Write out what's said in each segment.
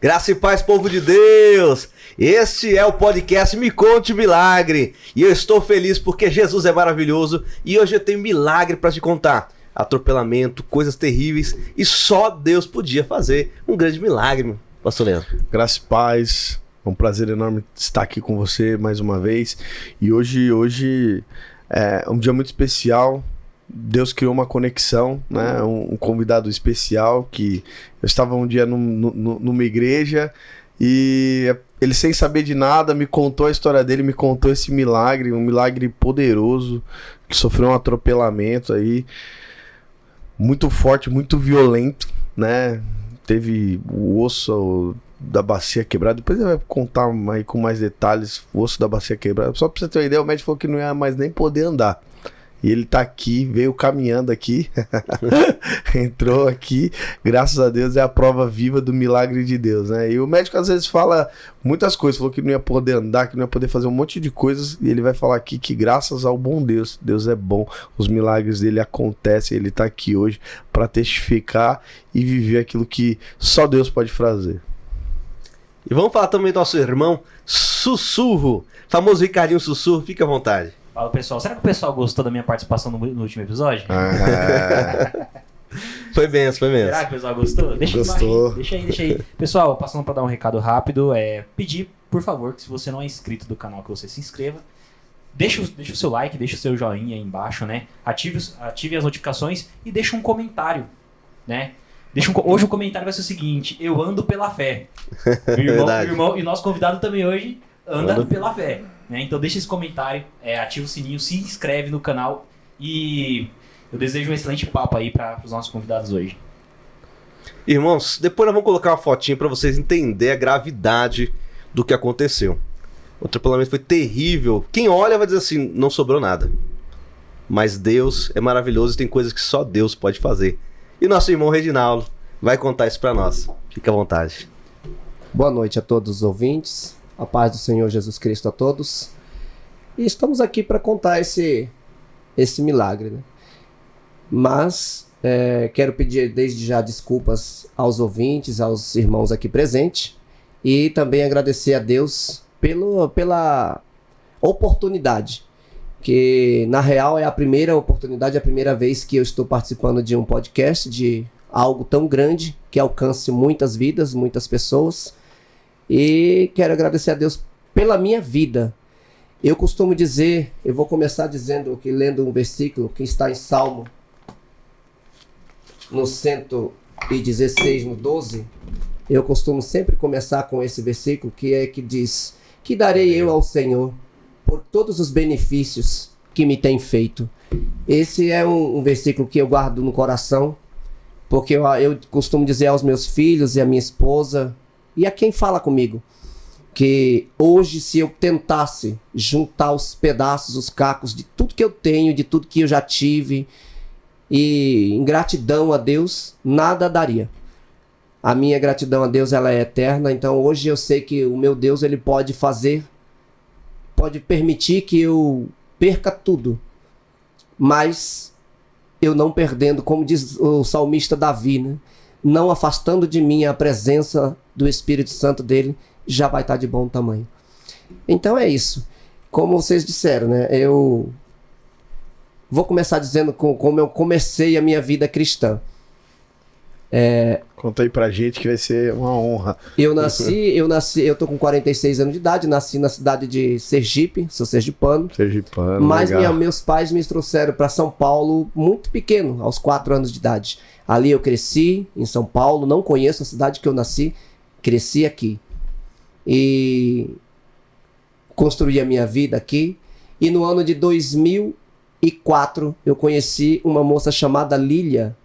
Graça e paz, povo de Deus! Este é o podcast Me Conte Milagre. E eu estou feliz porque Jesus é maravilhoso e hoje eu tenho milagre para te contar. Atropelamento, coisas terríveis e só Deus podia fazer um grande milagre, pastor Leandro. Graça e paz, é um prazer enorme estar aqui com você mais uma vez. E hoje é um dia muito especial. Deus criou uma conexão, né? Um convidado especial que eu estava um dia numa igreja e ele, sem saber de nada, me contou a história dele, me contou esse milagre, um milagre poderoso, que sofreu um atropelamento aí muito forte, muito violento, né? Teve o osso da bacia quebrada. Depois ele vai contar aí com mais detalhes, o osso da bacia quebrada. Só pra você ter uma ideia, o médico falou que não ia mais nem poder andar. E ele tá aqui, veio caminhando aqui, entrou aqui, graças a Deus é a prova viva do milagre de Deus, né? E o médico às vezes fala muitas coisas, falou que não ia poder andar, que não ia poder fazer um monte de coisas, e ele vai falar aqui que graças ao bom Deus, Deus é bom, os milagres dele acontecem, ele tá aqui hoje para testificar e viver aquilo que só Deus pode fazer. E vamos falar também do nosso irmão Sussurro, famoso Ricardinho Sussurro, fica à vontade. Fala, pessoal. Será que o pessoal gostou da minha participação no último episódio? Foi benção, foi benção. Será que o pessoal gostou? Gostou. Deixa aí. Pessoal, passando para dar um recado rápido, pedir, por favor, que se você não é inscrito do canal, que você se inscreva. Deixa o seu like, deixa o seu joinha aí embaixo, né? Ative as notificações e deixa um comentário, né? Hoje o comentário vai ser o seguinte: eu ando pela fé. Meu irmão e nosso convidado também hoje anda pela fé. Né? Então deixa esse comentário, ativa o sininho, se inscreve no canal e eu desejo um excelente papo aí para os nossos convidados hoje. Irmãos, depois nós vamos colocar uma fotinha para vocês entenderem a gravidade do que aconteceu. O atropelamento foi terrível. Quem olha vai dizer assim, não sobrou nada. Mas Deus é maravilhoso e tem coisas que só Deus pode fazer. E o nosso irmão Reginaldo vai contar isso para nós. Fica à vontade. Boa noite a todos os ouvintes. A paz do Senhor Jesus Cristo a todos. E estamos aqui para contar esse milagre, né? Mas quero pedir desde já desculpas aos ouvintes, aos irmãos aqui presentes. E também agradecer a Deus pela oportunidade. Que na real é a primeira oportunidade, a primeira vez que eu estou participando de um podcast, de algo tão grande que alcance muitas vidas, muitas pessoas. E quero agradecer a Deus pela minha vida. Eu costumo dizer, eu vou começar lendo um versículo que está em Salmo, no 116, no 12. Eu costumo sempre começar com esse versículo que diz: que darei eu ao Senhor por todos os benefícios que me tem feito. Esse é um versículo que eu guardo no coração, porque eu costumo dizer aos meus filhos e à minha esposa, e a quem fala comigo, que hoje, se eu tentasse juntar os pedaços, os cacos de tudo que eu tenho, de tudo que eu já tive, e em gratidão a Deus, nada daria. A minha gratidão a Deus, ela é eterna. Então hoje eu sei que o meu Deus, ele pode permitir que eu perca tudo, mas eu não perdendo, como diz o salmista Davi, né? Não afastando de mim a presença do Espírito Santo dele, já vai estar de bom tamanho. Então é isso. Como vocês disseram, né? Eu vou começar dizendo como eu comecei a minha vida cristã. Conta aí pra gente que vai ser uma honra. Eu tô com 46 anos de idade, nasci na cidade de Sergipe, sou sergipano. Mas meus pais me trouxeram para São Paulo muito pequeno, aos 4 anos de idade. Ali eu cresci, em São Paulo, não conheço a cidade que eu nasci, cresci aqui. E construí a minha vida aqui. E no ano de 2004, eu conheci uma moça chamada Lília,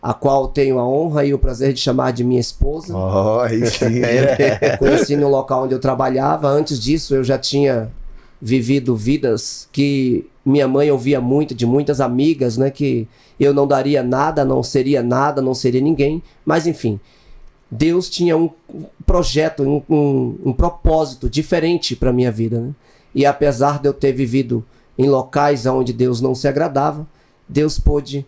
a qual tenho a honra e o prazer de chamar de minha esposa. Aí sim. Conheci no local onde eu trabalhava. Antes disso, eu já tinha vivido vidas que minha mãe ouvia muito de muitas amigas, né? Que eu não daria nada, não seria ninguém. Mas enfim, Deus tinha um projeto, um propósito diferente para minha vida, né? E apesar de eu ter vivido em locais onde Deus não se agradava, Deus pôde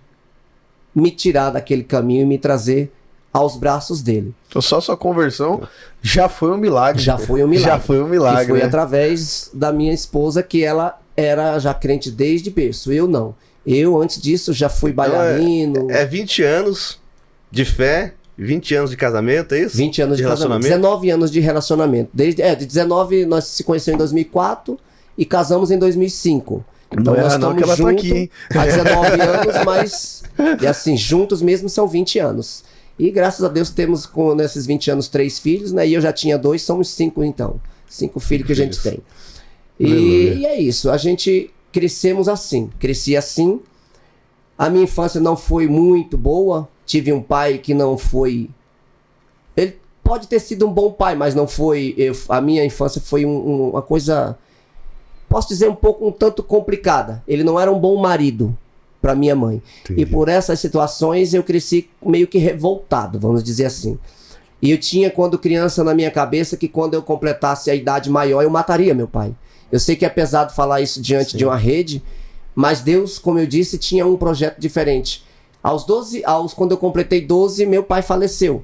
me tirar daquele caminho e me trazer aos braços dele. Então só sua conversão já foi um milagre. Já foi um milagre. Já foi um milagre. E foi né? através da minha esposa, que ela era já crente desde berço. Eu não. Eu, antes disso, já fui bailarino. É 20 anos de fé, 20 anos de casamento, é isso? 20 anos de casamento. 19 anos de relacionamento. De 19, nós se conhecemos em 2004 e casamos em 2005. Então Não nós é não estamos que ela tá juntos aqui, hein? há 19 anos, mas e assim, juntos mesmo são 20 anos. E graças a Deus temos nesses 20 anos 3 filhos, né? E eu já tinha 2, somos 5 então. 5 filhos que a gente tem. E é isso, a gente crescemos assim, cresci assim. A minha infância não foi muito boa. Tive um pai que não foi... Ele pode ter sido um bom pai, mas não foi... A minha infância foi uma coisa... Posso dizer um tanto complicada. Ele não era um bom marido para minha mãe. Entendi. E por essas situações eu cresci meio que revoltado, vamos dizer assim. E eu tinha, quando criança, na minha cabeça que quando eu completasse a idade maior, eu mataria meu pai. Eu sei que é pesado falar isso diante de uma rede, mas Deus, como eu disse, tinha um projeto diferente. Quando eu completei 12, meu pai faleceu.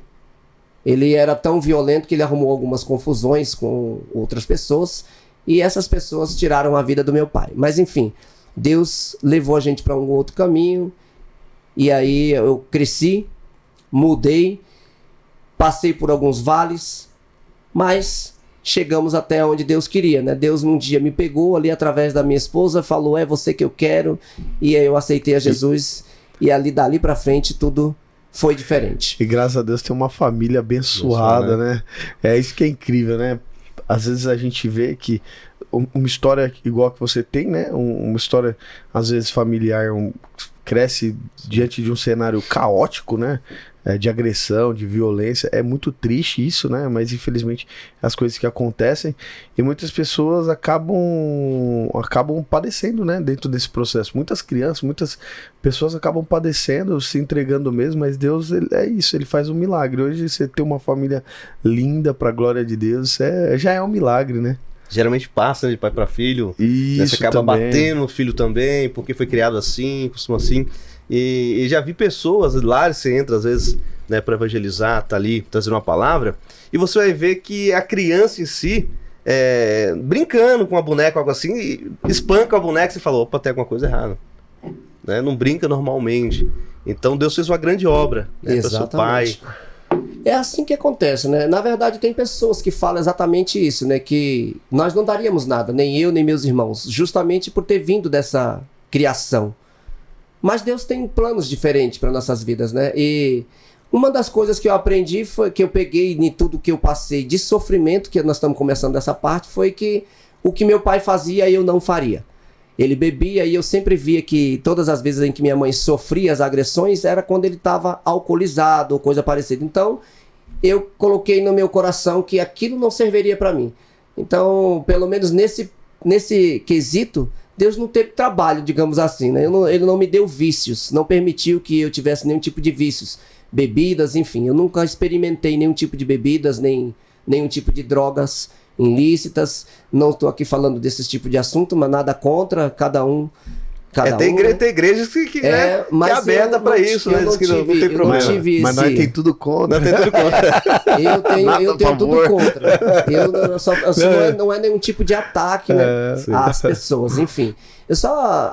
Ele era tão violento que ele arrumou algumas confusões com outras pessoas, e essas pessoas tiraram a vida do meu pai. Mas enfim, Deus levou a gente para um outro caminho, e aí eu cresci, mudei, passei por alguns vales, mas chegamos até onde Deus queria, né? Deus um dia me pegou ali através da minha esposa, falou, é você que eu quero, e aí eu aceitei a Jesus, e dali pra frente tudo foi diferente. E graças a Deus tem uma família abençoada, né? É isso que é incrível, né? Às vezes a gente vê que uma história igual que você tem, né? Uma história, às vezes, familiar, cresce diante de um cenário caótico, né? De agressão, de violência. É muito triste isso, né? Mas infelizmente as coisas que acontecem e muitas pessoas acabam padecendo, né? Dentro desse processo. Muitas crianças, muitas pessoas acabam padecendo, se entregando mesmo, mas Deus, é isso, Ele faz um milagre. Hoje você ter uma família linda pra glória de Deus, já é um milagre, né? Geralmente passa, né, de pai para filho. Isso, né? Você acaba também. batendo no filho também, porque foi criado assim, costuma assim. E já vi pessoas, lá você entra às vezes, né, para evangelizar, tá ali trazendo uma palavra, e você vai ver que a criança em si, brincando com a boneca, algo assim, e espanca a boneca e você fala, opa, tem alguma coisa errada. Né? Não brinca normalmente. Então Deus fez uma grande obra, né, para seu pai. É assim que acontece, né? Na verdade, tem pessoas que falam exatamente isso, né? Que nós não daríamos nada, nem eu, nem meus irmãos, justamente por ter vindo dessa criação. Mas Deus tem planos diferentes para nossas vidas, né? E uma das coisas que eu aprendi foi que eu peguei em tudo que eu passei de sofrimento, que nós estamos começando dessa parte, foi que o que meu pai fazia eu não faria. Ele bebia e eu sempre via que todas as vezes em que minha mãe sofria as agressões era quando ele estava alcoolizado ou coisa parecida. Então eu coloquei no meu coração que aquilo não serviria para mim. Então, pelo menos nesse quesito, Deus não teve trabalho, digamos assim, né? Ele não me deu vícios, não permitiu que eu tivesse nenhum tipo de vícios, bebidas, enfim. Eu nunca experimentei nenhum tipo de bebidas, nem nenhum tipo de drogas ilícitas. Não estou aqui falando desse tipo de assunto, mas nada contra, cada um. Tem igrejas que é aberta para isso, né? Não tem problema. Mas nós tem tudo contra. Não tem tudo contra. eu tenho tudo contra. Não é nenhum tipo de ataque, né, às pessoas, enfim.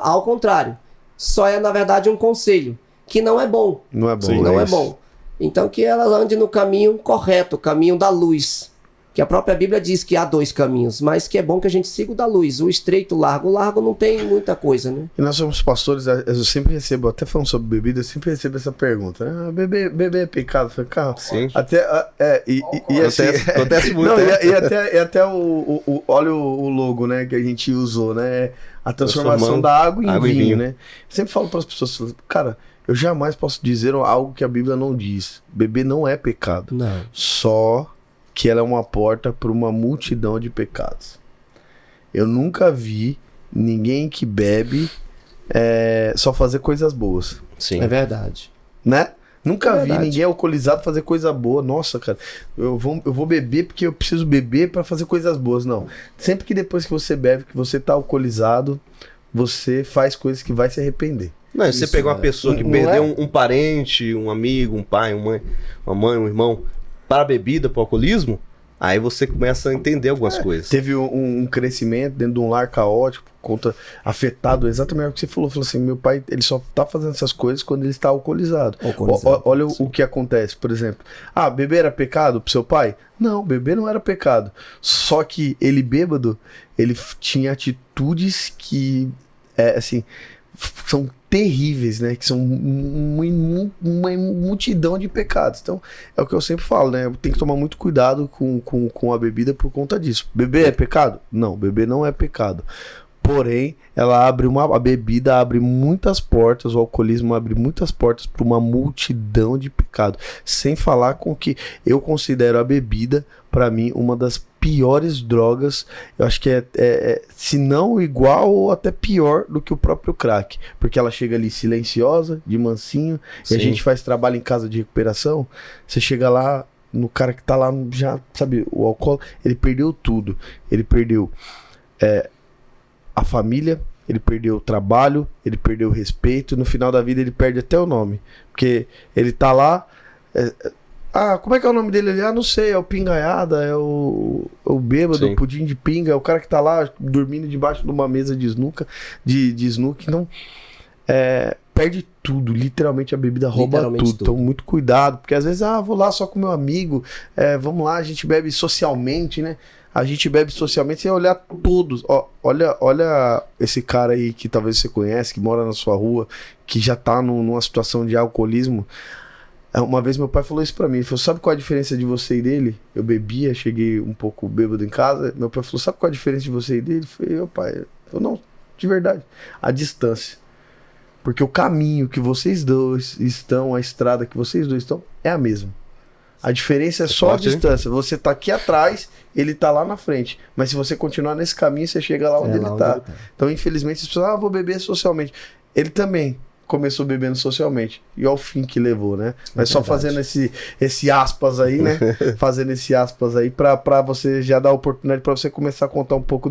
Ao contrário, só é na verdade um conselho, que não é bom. Não é bom. Sim, não é bom. Então que ela ande no caminho correto, o caminho da luz. Que a própria Bíblia diz que há 2 caminhos, mas que é bom que a gente siga o da luz, o estreito, o largo. O largo não tem muita coisa, né? E nós somos pastores, eu sempre recebo, até falando sobre bebida, eu sempre recebo essa pergunta. Beber é pecado? Eu falei, cara, sim. Acontece muito. Não, e até olha o logo, né, que a gente usou, né? A transformação da água em vinho, né? Eu sempre falo para as pessoas, cara, eu jamais posso dizer algo que a Bíblia não diz. Beber não é pecado. Não. Só que ela é uma porta para uma multidão de pecados. Eu nunca vi ninguém que bebe só fazer coisas boas. Sim. É verdade. Né? Nunca vi ninguém alcoolizado fazer coisa boa. Nossa, cara, eu vou beber porque eu preciso beber para fazer coisas boas. Não. Sempre que depois que você bebe, que você tá alcoolizado, você faz coisas que vai se arrepender. Não, você Isso, pegar uma pessoa que não perdeu é? um parente, um amigo, um pai, uma mãe, um irmão, para a bebida, para o alcoolismo, aí você começa a entender algumas coisas. Teve um crescimento dentro de um lar caótico, afetado exatamente o que você falou. Falou assim, meu pai, ele só tá fazendo essas coisas quando ele está alcoolizado. Olha o que acontece, por exemplo. Ah, beber era pecado pro seu pai? Não, beber não era pecado. Só que ele bêbado, ele tinha atitudes que, assim, são terríveis, né? Que são uma multidão de pecados. Então, é o que eu sempre falo, né? Tem que tomar muito cuidado com a bebida por conta disso. Beber é pecado? Não, beber não é pecado. Porém, a bebida abre muitas portas, o alcoolismo abre muitas portas para uma multidão de pecados. Sem falar com que eu considero a bebida, para mim, uma das piores drogas. Eu acho que se não igual ou até pior do que o próprio crack. Porque ela chega ali silenciosa, de mansinho, Sim. e a gente faz trabalho em casa de recuperação. Você chega lá, no cara que tá lá, já, sabe, o álcool, ele perdeu tudo. Ele perdeu a família, ele perdeu o trabalho, ele perdeu o respeito, no final da vida ele perde até o nome, porque ele tá lá, como é que é o nome dele ali? Ah, não sei, é o pingaiada, é o bêbado, Sim. o pudim de pinga, é o cara que tá lá dormindo debaixo de uma mesa de snooker, de snooker, então perde tudo, literalmente a bebida rouba tudo. Então muito cuidado, porque às vezes, vou lá só com meu amigo, vamos lá, a gente bebe socialmente, né? A gente bebe socialmente sem olhar todos. Olha esse cara aí que talvez você conhece, que mora na sua rua, que já tá numa situação de alcoolismo. Uma vez meu pai falou isso pra mim. Ele falou, sabe qual é a diferença de você e dele? Eu bebia, cheguei um pouco bêbado em casa. Meu pai falou, sabe qual é a diferença de você e dele? Eu falei, pai, não, de verdade. A distância. Porque o caminho que vocês dois estão, a estrada que vocês dois estão, é a mesma. A diferença é só a distância. Você tá aqui atrás, ele tá lá na frente. Mas se você continuar nesse caminho, você chega lá onde ele tá. Então, infelizmente, as pessoas, vou beber socialmente. Ele também começou bebendo socialmente. E ao fim que levou, né? Mas só fazendo esse aspas aí, né? Fazendo esse aspas aí pra você já dar a oportunidade pra você começar a contar um pouco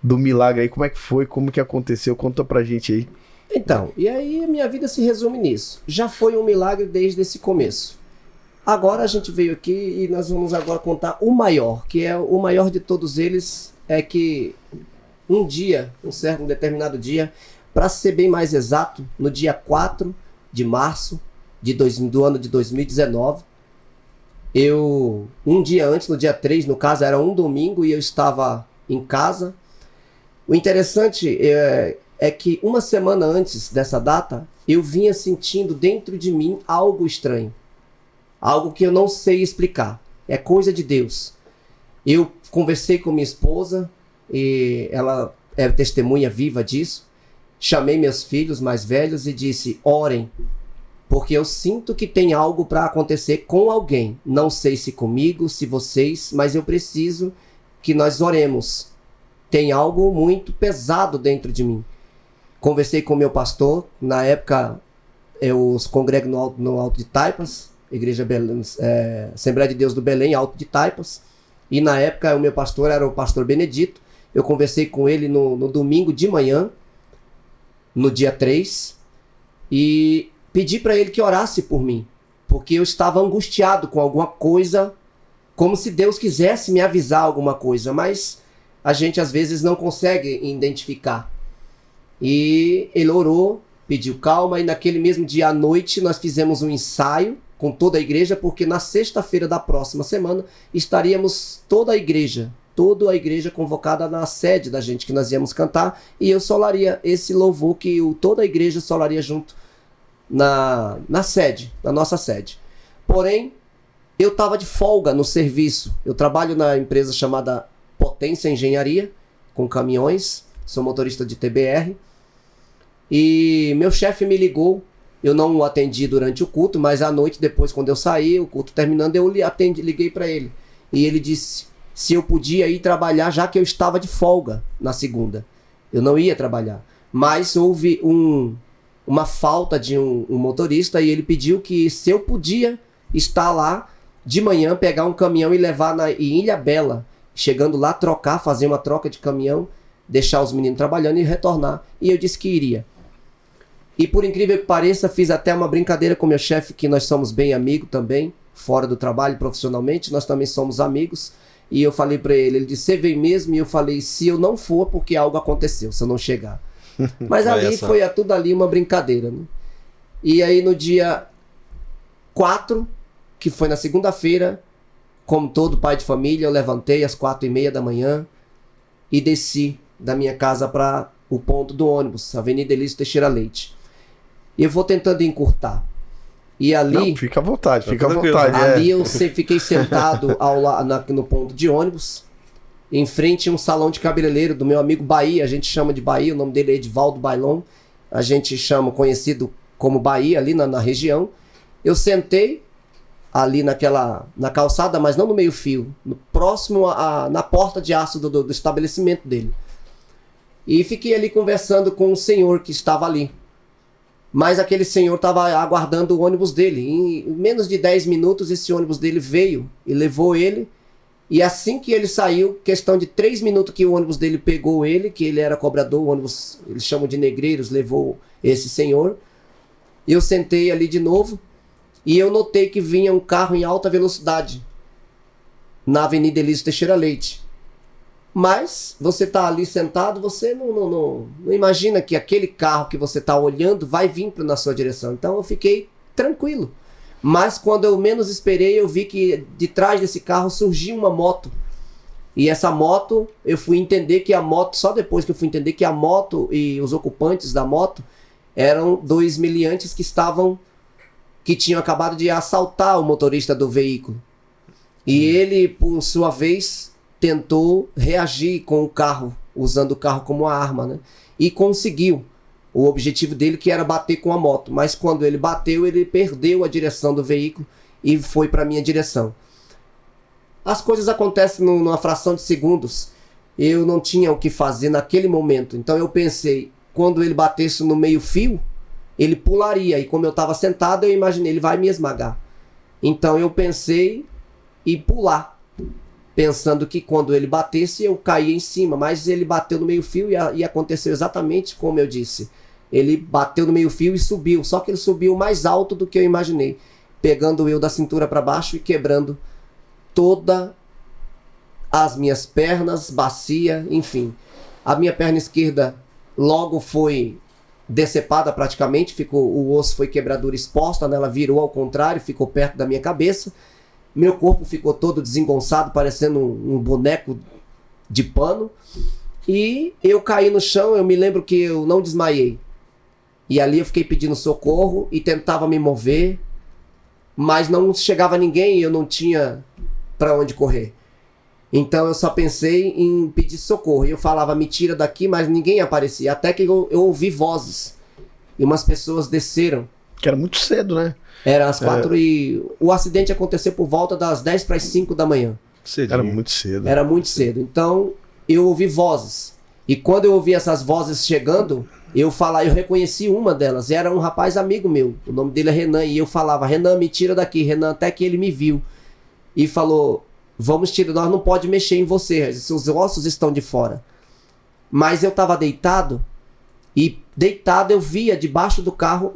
do milagre aí. Como é que foi? Como que aconteceu? Conta pra gente aí. Então, e aí a minha vida se resume nisso. Já foi um milagre desde esse começo. Agora a gente veio aqui e nós vamos agora contar o maior, que é o maior de todos eles, é que um determinado dia, para ser bem mais exato, no dia 4 de março do ano de 2019, um dia antes, no dia 3, no caso era um domingo e eu estava em casa. O interessante é que uma semana antes dessa data, eu vinha sentindo dentro de mim algo estranho. Algo que eu não sei explicar. É coisa de Deus. Eu conversei com minha esposa, e ela é testemunha viva disso. Chamei meus filhos mais velhos e disse, orem, porque eu sinto que tem algo para acontecer com alguém. Não sei se comigo, se vocês, mas eu preciso que nós oremos. Tem algo muito pesado dentro de mim. Conversei com meu pastor. Na época, eu congrego no Alto de Taipas, Igreja Assembleia de Deus do Belém, Alto de Taipas. E na época o meu pastor era o pastor Benedito. Eu conversei com ele no domingo de manhã, no dia 3, e pedi para ele que orasse por mim, porque eu estava angustiado com alguma coisa, como se Deus quisesse me avisar alguma coisa, mas a gente às vezes não consegue identificar. E ele orou, pediu calma, e naquele mesmo dia à noite nós fizemos um ensaio com toda a igreja, porque na sexta-feira da próxima semana estaríamos toda a igreja convocada na sede da gente, que nós íamos cantar, e eu solaria esse louvor que toda a igreja solaria junto na sede, na nossa sede. Porém, eu estava de folga no serviço. Eu trabalho na empresa chamada Potência Engenharia, com caminhões, sou motorista de TBR, e meu chefe me ligou. Eu não o atendi durante o culto, mas à noite, depois, quando eu saí, o culto terminando, eu liguei para ele. E ele disse se eu podia ir trabalhar, já que eu estava de folga na segunda. Eu não ia trabalhar. Mas houve uma falta de um motorista, e ele pediu que se eu podia estar lá de manhã, pegar um caminhão e levar em Ilhabela. Chegando lá, fazer uma troca de caminhão, deixar os meninos trabalhando e retornar. E eu disse que iria. E por incrível que pareça, fiz até uma brincadeira com meu chefe, que nós somos bem amigos também, fora do trabalho, profissionalmente, nós também somos amigos. E eu falei pra ele disse, você vem mesmo? E eu falei, se eu não for, porque algo aconteceu, se eu não chegar. Mas ali foi tudo ali uma brincadeira, né? E aí no dia 4, que foi na segunda-feira, como todo pai de família, eu levantei às 4h30 da manhã e desci da minha casa para o ponto do ônibus, Avenida Elísio Teixeira Leite. E eu vou tentando encurtar. E ali... Não, fica à vontade, fica à tranquilo. vontade. Ali eu fiquei sentado no ponto de ônibus, em frente a um salão de cabeleireiro do meu amigo Bahia, a gente chama de Bahia, o nome dele é Edivaldo Bailon, a gente chama, conhecido como Bahia, ali na região. Eu sentei ali na calçada, mas não no meio fio, próximo na porta de aço do estabelecimento dele. E fiquei ali conversando com um senhor que estava ali. Mas aquele senhor estava aguardando o ônibus dele. Em menos de 10 minutos, esse ônibus dele veio e levou ele. E assim que ele saiu, questão de 3 minutos que o ônibus dele pegou ele, que ele era cobrador, o ônibus, eles chamam de negreiros, levou esse senhor. Eu sentei ali de novo e eu notei que vinha um carro em alta velocidade na Avenida Elísio Teixeira Leite. Mas você tá ali sentado, você não imagina que aquele carro que você tá olhando vai vir na sua direção. Então eu fiquei tranquilo. Mas quando eu menos esperei, eu vi que de trás desse carro surgiu uma moto. E essa moto, eu fui entender que a moto, só depois que eu fui entender que a moto e os ocupantes da moto eram 2 meliantes que tinham acabado de assaltar o motorista do veículo. E ele, por sua vez, tentou reagir com o carro, usando o carro como arma, né? E conseguiu o objetivo dele, que era bater com a moto. Mas quando ele bateu, ele perdeu a direção do veículo e foi para minha direção. As coisas acontecem numa fração de segundos. Eu não tinha o que fazer naquele momento. Então eu pensei, quando ele batesse no meio fio, ele pularia. E como eu estava sentado, eu imaginei, ele vai me esmagar. Então eu pensei em pular, pensando que quando ele batesse eu caía em cima, mas ele bateu no meio fio e aconteceu exatamente como eu disse. Ele bateu no meio fio e subiu, só que ele subiu mais alto do que eu imaginei, pegando eu da cintura para baixo e quebrando todas as minhas pernas, bacia, enfim. A minha perna esquerda logo foi decepada praticamente, o osso foi quebradura exposta, né? Ela virou ao contrário, ficou perto da minha cabeça. Meu corpo ficou todo desengonçado, parecendo um boneco de pano. E eu caí no chão, eu me lembro que eu não desmaiei. E ali eu fiquei pedindo socorro e tentava me mover, mas não chegava ninguém e eu não tinha para onde correr. Então eu só pensei em pedir socorro. E eu falava, me tira daqui, mas ninguém aparecia. Até que eu ouvi vozes. E umas pessoas desceram. Que era muito cedo, né? Era às 4 e... O acidente aconteceu por volta das 10 para as 5 da manhã. Cedinho. Era muito cedo. Era muito cedo. Então, eu ouvi vozes. E quando eu ouvi essas vozes chegando, eu reconheci uma delas. Era um rapaz amigo meu. O nome dele é Renan. E eu falava, Renan, me tira daqui. Renan, até que ele me viu. E falou, vamos tirar, nós não pode mexer em você. Seus ossos estão de fora. Mas eu estava deitado. E deitado eu via debaixo do carro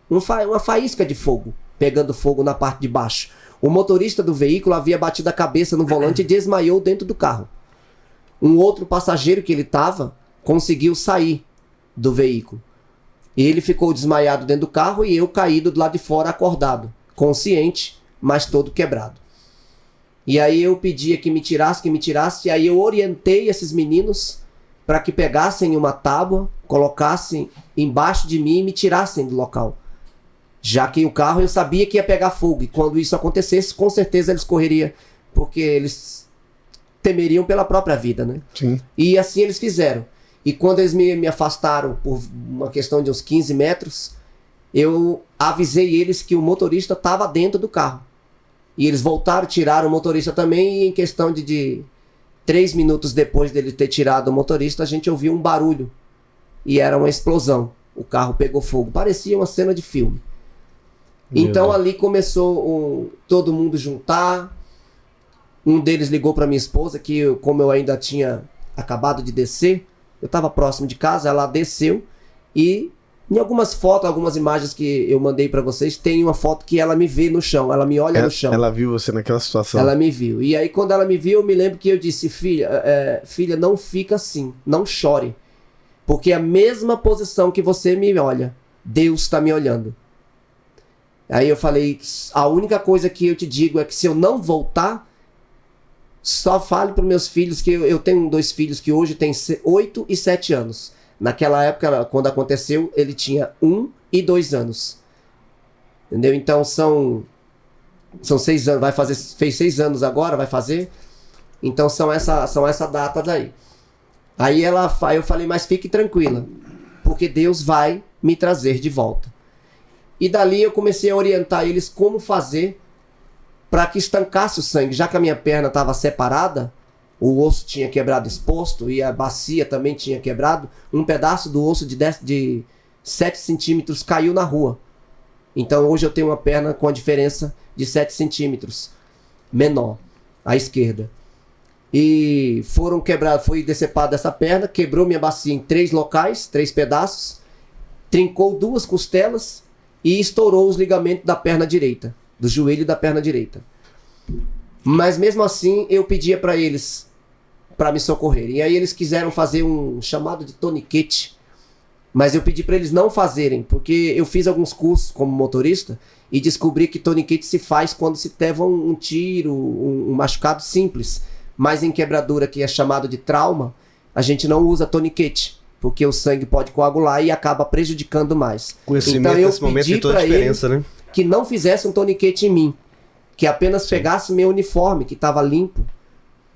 uma faísca de fogo, pegando fogo na parte de baixo. O motorista do veículo havia batido a cabeça no volante e desmaiou dentro do carro. Um outro passageiro que ele estava conseguiu sair do veículo. Ele ficou desmaiado dentro do carro e eu caído do lado de fora acordado, consciente, mas todo quebrado. E aí eu pedia que me tirasse, e aí eu orientei esses meninos para que pegassem uma tábua, colocassem embaixo de mim e me tirassem do local. Já que o carro eu sabia que ia pegar fogo. E quando isso acontecesse, com certeza eles correriam. Porque eles temeriam pela própria vida, né? Sim. E assim eles fizeram. E quando eles me afastaram por uma questão de uns 15 metros, eu avisei eles que o motorista estava dentro do carro. E eles voltaram, tiraram o motorista também. E em questão de 3 minutos depois dele ter tirado o motorista, a gente ouviu um barulho. E era uma explosão. O carro pegou fogo. Parecia uma cena de filme. Então ali começou todo mundo juntar. Um deles ligou para minha esposa, que como eu ainda tinha acabado de descer, eu estava próximo de casa, ela desceu e Em algumas fotos, algumas imagens que eu mandei pra vocês, tem uma foto que ela me vê no chão, ela me olha no chão. Ela viu você naquela situação. Ela me viu. E aí, quando ela me viu, eu me lembro que eu disse, filha, não fica assim, não chore. Porque é a mesma posição que você me olha, Deus está me olhando. Aí eu falei, a única coisa que eu te digo é que se eu não voltar, só fale para meus filhos, que eu tenho 2 filhos que hoje têm 8 e 7 anos. Naquela época, quando aconteceu, ele tinha 1 e 2 anos. Entendeu? Então são 6 anos, fez 6 anos agora, vai fazer. Então são essa data daí. Aí eu falei, mas fique tranquila, porque Deus vai me trazer de volta. E dali eu comecei a orientar eles como fazer para que estancasse o sangue, já que a minha perna estava separada, o osso tinha quebrado exposto e a bacia também tinha quebrado, um pedaço do osso de 7 centímetros caiu na rua. Então hoje eu tenho uma perna com a diferença de 7 centímetros menor, à esquerda. E foi decepada essa perna, quebrou minha bacia em 3 locais, 3 pedaços, trincou 2 costelas e estourou os ligamentos da perna direita, do joelho da perna direita. Mas mesmo assim eu pedia para eles para me socorrerem. E aí eles quiseram fazer um chamado de toniquete, mas eu pedi para eles não fazerem, porque eu fiz alguns cursos como motorista e descobri que toniquete se faz quando se teve um tiro, um machucado simples. Mas em quebradura, que é chamado de trauma, a gente não usa toniquete, porque o sangue pode coagular e acaba prejudicando mais. Conhecimento então eu nesse momento pedi tem toda a para diferença, ele né? que não fizesse um toniquete em mim, que apenas pegasse meu uniforme, que estava limpo,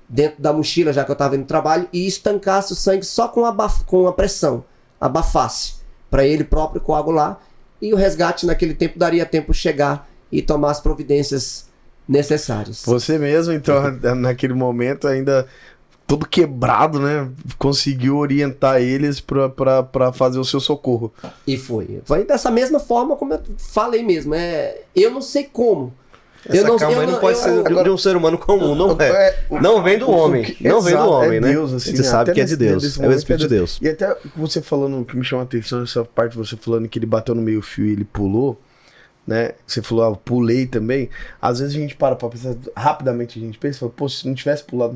dentro da mochila, já que eu estava indo no trabalho, e estancasse o sangue só com a pressão, abafasse, para ele próprio coagular, e o resgate naquele tempo daria tempo de chegar e tomar as providências necessárias. Você mesmo, então, naquele momento ainda todo quebrado, né? Conseguiu orientar eles pra fazer o seu socorro. E foi dessa mesma forma como eu falei mesmo. Eu não sei como. Essa calma aí não pode ser de um ser humano comum, não é. Não vem do homem. Não vem do homem, né? Deus, assim, você sabe que é de Deus. É o Espírito de Deus. E até você falando, que me chama a atenção, essa parte você falando que ele bateu no meio fio e ele pulou, né? Você falou, pulei também. Às vezes a gente para pra pensar, rapidamente a gente pensa, pô, se não tivesse pulado,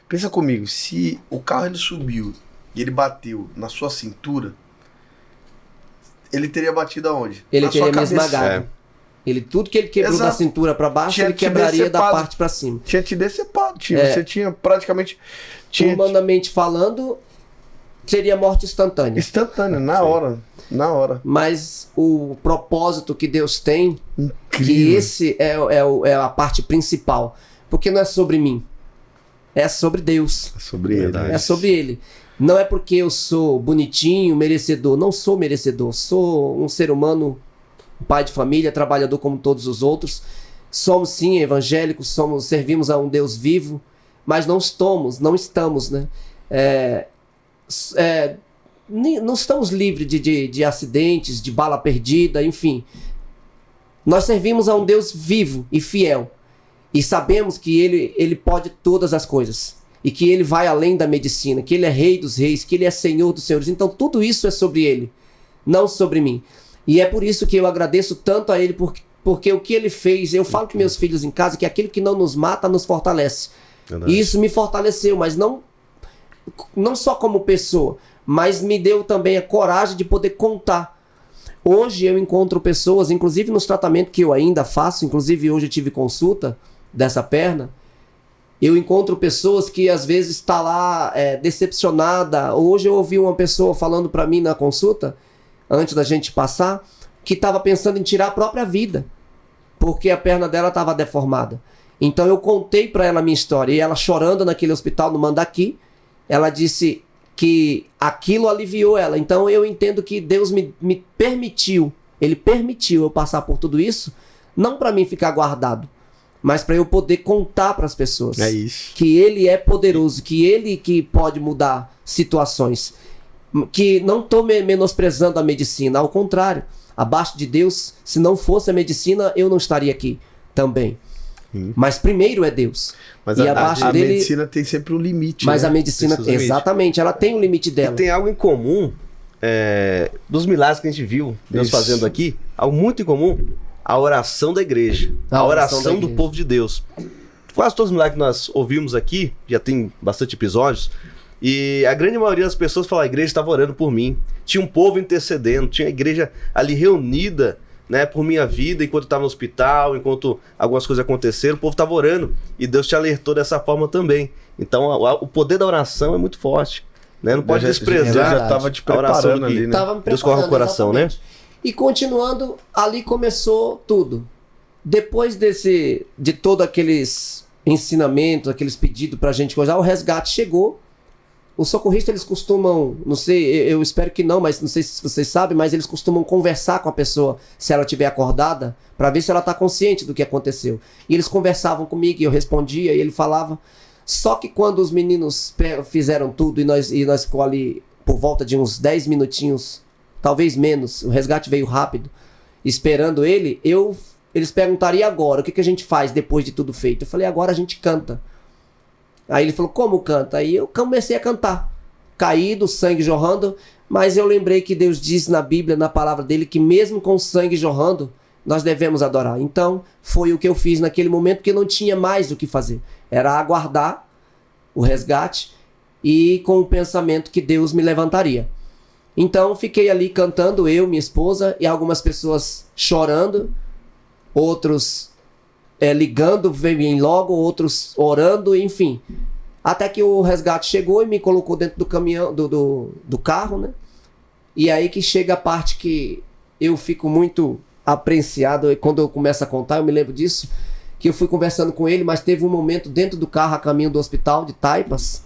pensa comigo, se o carro ele subiu e ele bateu na sua cintura, ele teria batido aonde? Ele na teria sua me cabeça. esmagado. Tudo que ele quebrou da cintura pra baixo, Tinha ele te quebraria da decepado. parte pra cima. Tinha te decepado, você tinha praticamente... Humanamente falando, seria morte instantânea. Instantâneo, na hora. Mas o propósito que Deus tem, Incrível. que esse é a parte principal. Porque não é sobre mim, é sobre Deus. É sobre ele. É sobre ele. Não é porque eu sou bonitinho, merecedor. Não sou merecedor. Sou um ser humano, pai de família, trabalhador como todos os outros. Somos sim evangélicos, servimos a um Deus vivo, mas não estamos, né? Não estamos livres de acidentes, de bala perdida, enfim. Nós servimos a um Deus vivo e fiel. E sabemos que ele pode todas as coisas. E que ele vai além da medicina, que ele é rei dos reis, que ele é senhor dos senhores. Então tudo isso é sobre ele, não sobre mim. E é por isso que eu agradeço tanto a ele, porque o que ele fez, eu falo com meus filhos em casa que aquilo que não nos mata nos fortalece. Verdade. E isso me fortaleceu, mas não só como pessoa, mas me deu também a coragem de poder contar. Hoje eu encontro pessoas, inclusive nos tratamentos que eu ainda faço, inclusive hoje eu tive consulta dessa perna, eu encontro pessoas que às vezes está lá decepcionada. Hoje eu ouvi uma pessoa falando para mim na consulta, antes da gente passar, que estava pensando em tirar a própria vida, porque a perna dela estava deformada. Então eu contei para ela a minha história, e ela chorando naquele hospital no Mandaki, ela disse que aquilo aliviou ela. Então eu entendo que Deus me permitiu, ele permitiu eu passar por tudo isso, não para mim ficar guardado, mas para eu poder contar para as pessoas que ele é poderoso, que ele que pode mudar situações, que não estou menosprezando a medicina, ao contrário, abaixo de Deus, se não fosse a medicina, eu não estaria aqui também. Mas primeiro é Deus. Mas e a medicina tem sempre um limite. Mas né? a medicina, exatamente, ela tem um limite dela. E tem algo em comum dos milagres que a gente viu Deus Isso. fazendo aqui, algo muito incomum, a oração da igreja. A oração do povo de Deus. Quase todos os milagres que nós ouvimos aqui, já tem bastante episódios, e a grande maioria das pessoas fala: a igreja estava orando por mim. Tinha um povo intercedendo, tinha a igreja ali reunida, né, por minha vida, enquanto eu estava no hospital, enquanto algumas coisas aconteceram, o povo estava orando, e Deus te alertou dessa forma também. Então o poder da oração é muito forte, né? Não pode desprezar. Deus já estava te a oração preparando do que ali, né? Tava me Deus coloca no coração, exatamente. né? E continuando, ali começou tudo. Depois de todos aqueles ensinamentos, aqueles pedidos pra gente coisar, o resgate chegou. Os socorristas, eles costumam, não sei, eu espero que não, mas não sei se vocês sabem, mas eles costumam conversar com a pessoa se ela estiver acordada, pra ver se ela tá consciente do que aconteceu. E eles conversavam comigo e eu respondia e ele falava. Só que quando os meninos fizeram tudo e nós ficou ali por volta de uns 10 minutinhos, talvez menos, o resgate veio rápido, esperando ele, eles perguntariam: e agora? O que a gente faz depois de tudo feito? Eu falei: agora a gente canta. Aí ele falou: como canta? Aí eu comecei a cantar, caído, sangue jorrando, mas eu lembrei que Deus diz na Bíblia, na palavra dele, que mesmo com sangue jorrando, nós devemos adorar. Então foi o que eu fiz naquele momento, porque não tinha mais o que fazer. Era aguardar o resgate e com o pensamento que Deus me levantaria. Então fiquei ali cantando, eu, minha esposa, e algumas pessoas chorando, outros ligando, vem logo, outros orando, enfim. Até que o resgate chegou e me colocou dentro do caminhão, do carro, né? E aí que chega a parte que eu fico muito apreciado, e quando eu começo a contar, eu me lembro disso, que eu fui conversando com ele, mas teve um momento dentro do carro, a caminho do hospital de Taipas,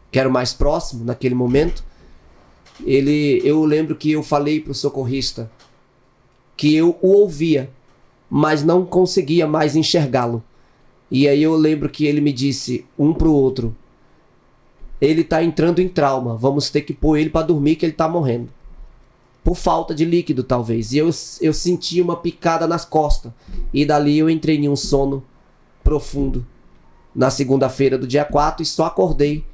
que era o mais próximo naquele momento. Eu lembro que eu falei pro socorrista que eu o ouvia, mas não conseguia mais enxergá-lo. E aí eu lembro que ele me disse, um pro outro: ele tá entrando em trauma, vamos ter que pôr ele para dormir, que ele tá morrendo. Por falta de líquido, talvez. E eu senti uma picada nas costas. E dali eu entrei em um sono profundo. Na segunda-feira do dia 4, e só acordei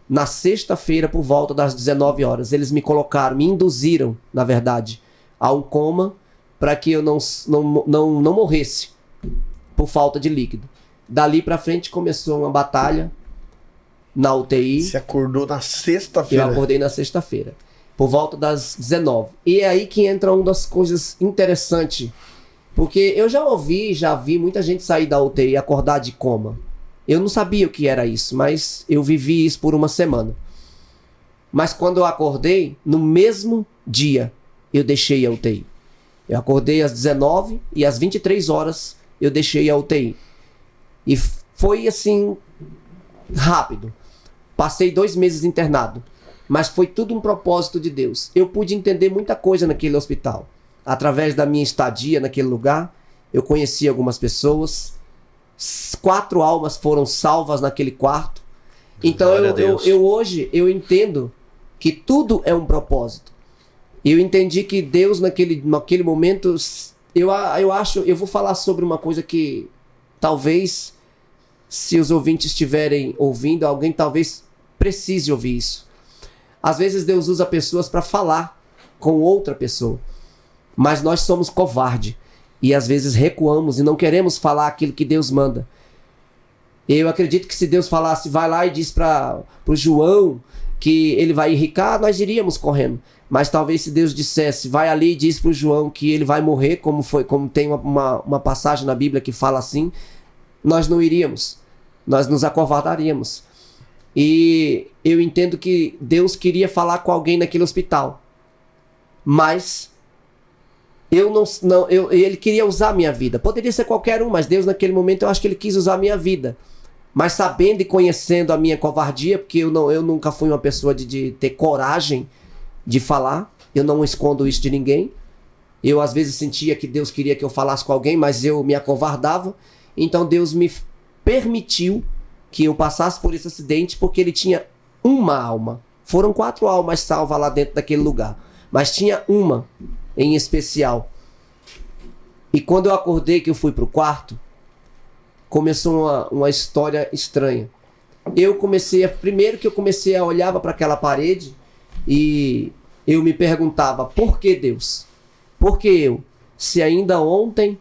na sexta-feira por volta das 19 horas. Eles me colocaram, me induziram, na verdade, a um coma para que eu não morresse por falta de líquido. Dali pra frente começou uma batalha na UTI. Você acordou na Eu sexta-feira. acordei na sexta-feira, por volta das 19. E é aí que entra uma das coisas interessantes. Porque eu já vi muita gente sair da UTI e acordar de coma. Eu não sabia o que era isso, mas eu vivi isso por uma semana. Mas quando eu acordei, no mesmo dia, eu deixei a UTI. Eu acordei às 19 e às 23 horas eu deixei a UTI. E foi assim, rápido. Passei 2 meses internado. Mas foi tudo um propósito de Deus. Eu pude entender muita coisa naquele hospital. Através da minha estadia naquele lugar, eu conheci algumas pessoas. 4 almas foram salvas naquele quarto. Então eu hoje eu entendo que tudo é um propósito. Eu entendi que Deus naquele momento, eu vou falar sobre uma coisa que talvez, se os ouvintes estiverem ouvindo, alguém talvez precise ouvir isso. Às vezes Deus usa pessoas para falar com outra pessoa, mas nós somos covardes e às vezes recuamos e não queremos falar aquilo que Deus manda. Eu acredito que se Deus falasse, vai lá e diz para o João que ele vai enricar, nós iríamos correndo. Mas talvez se Deus dissesse, vai ali e diz para o João que ele vai morrer, como tem uma passagem na Bíblia que fala assim, nós não iríamos, nós nos acovardaríamos. E eu entendo que Deus queria falar com alguém naquele hospital, mas ele queria usar a minha vida. Poderia ser qualquer um, mas Deus naquele momento eu acho que ele quis usar a minha vida. Mas sabendo e conhecendo a minha covardia, porque eu nunca fui uma pessoa de ter coragem de falar, eu não escondo isso de ninguém. Eu às vezes sentia que Deus queria que eu falasse com alguém, mas eu me acovardava. Então Deus me permitiu que eu passasse por esse acidente, porque ele tinha uma alma. Foram 4 almas salvas lá dentro daquele lugar, mas tinha uma em especial. E quando eu acordei, que eu fui pro quarto, começou uma história estranha. Primeiro que eu comecei a olhar para aquela parede e eu me perguntava, por que Deus? Por que eu? Se ainda ontem,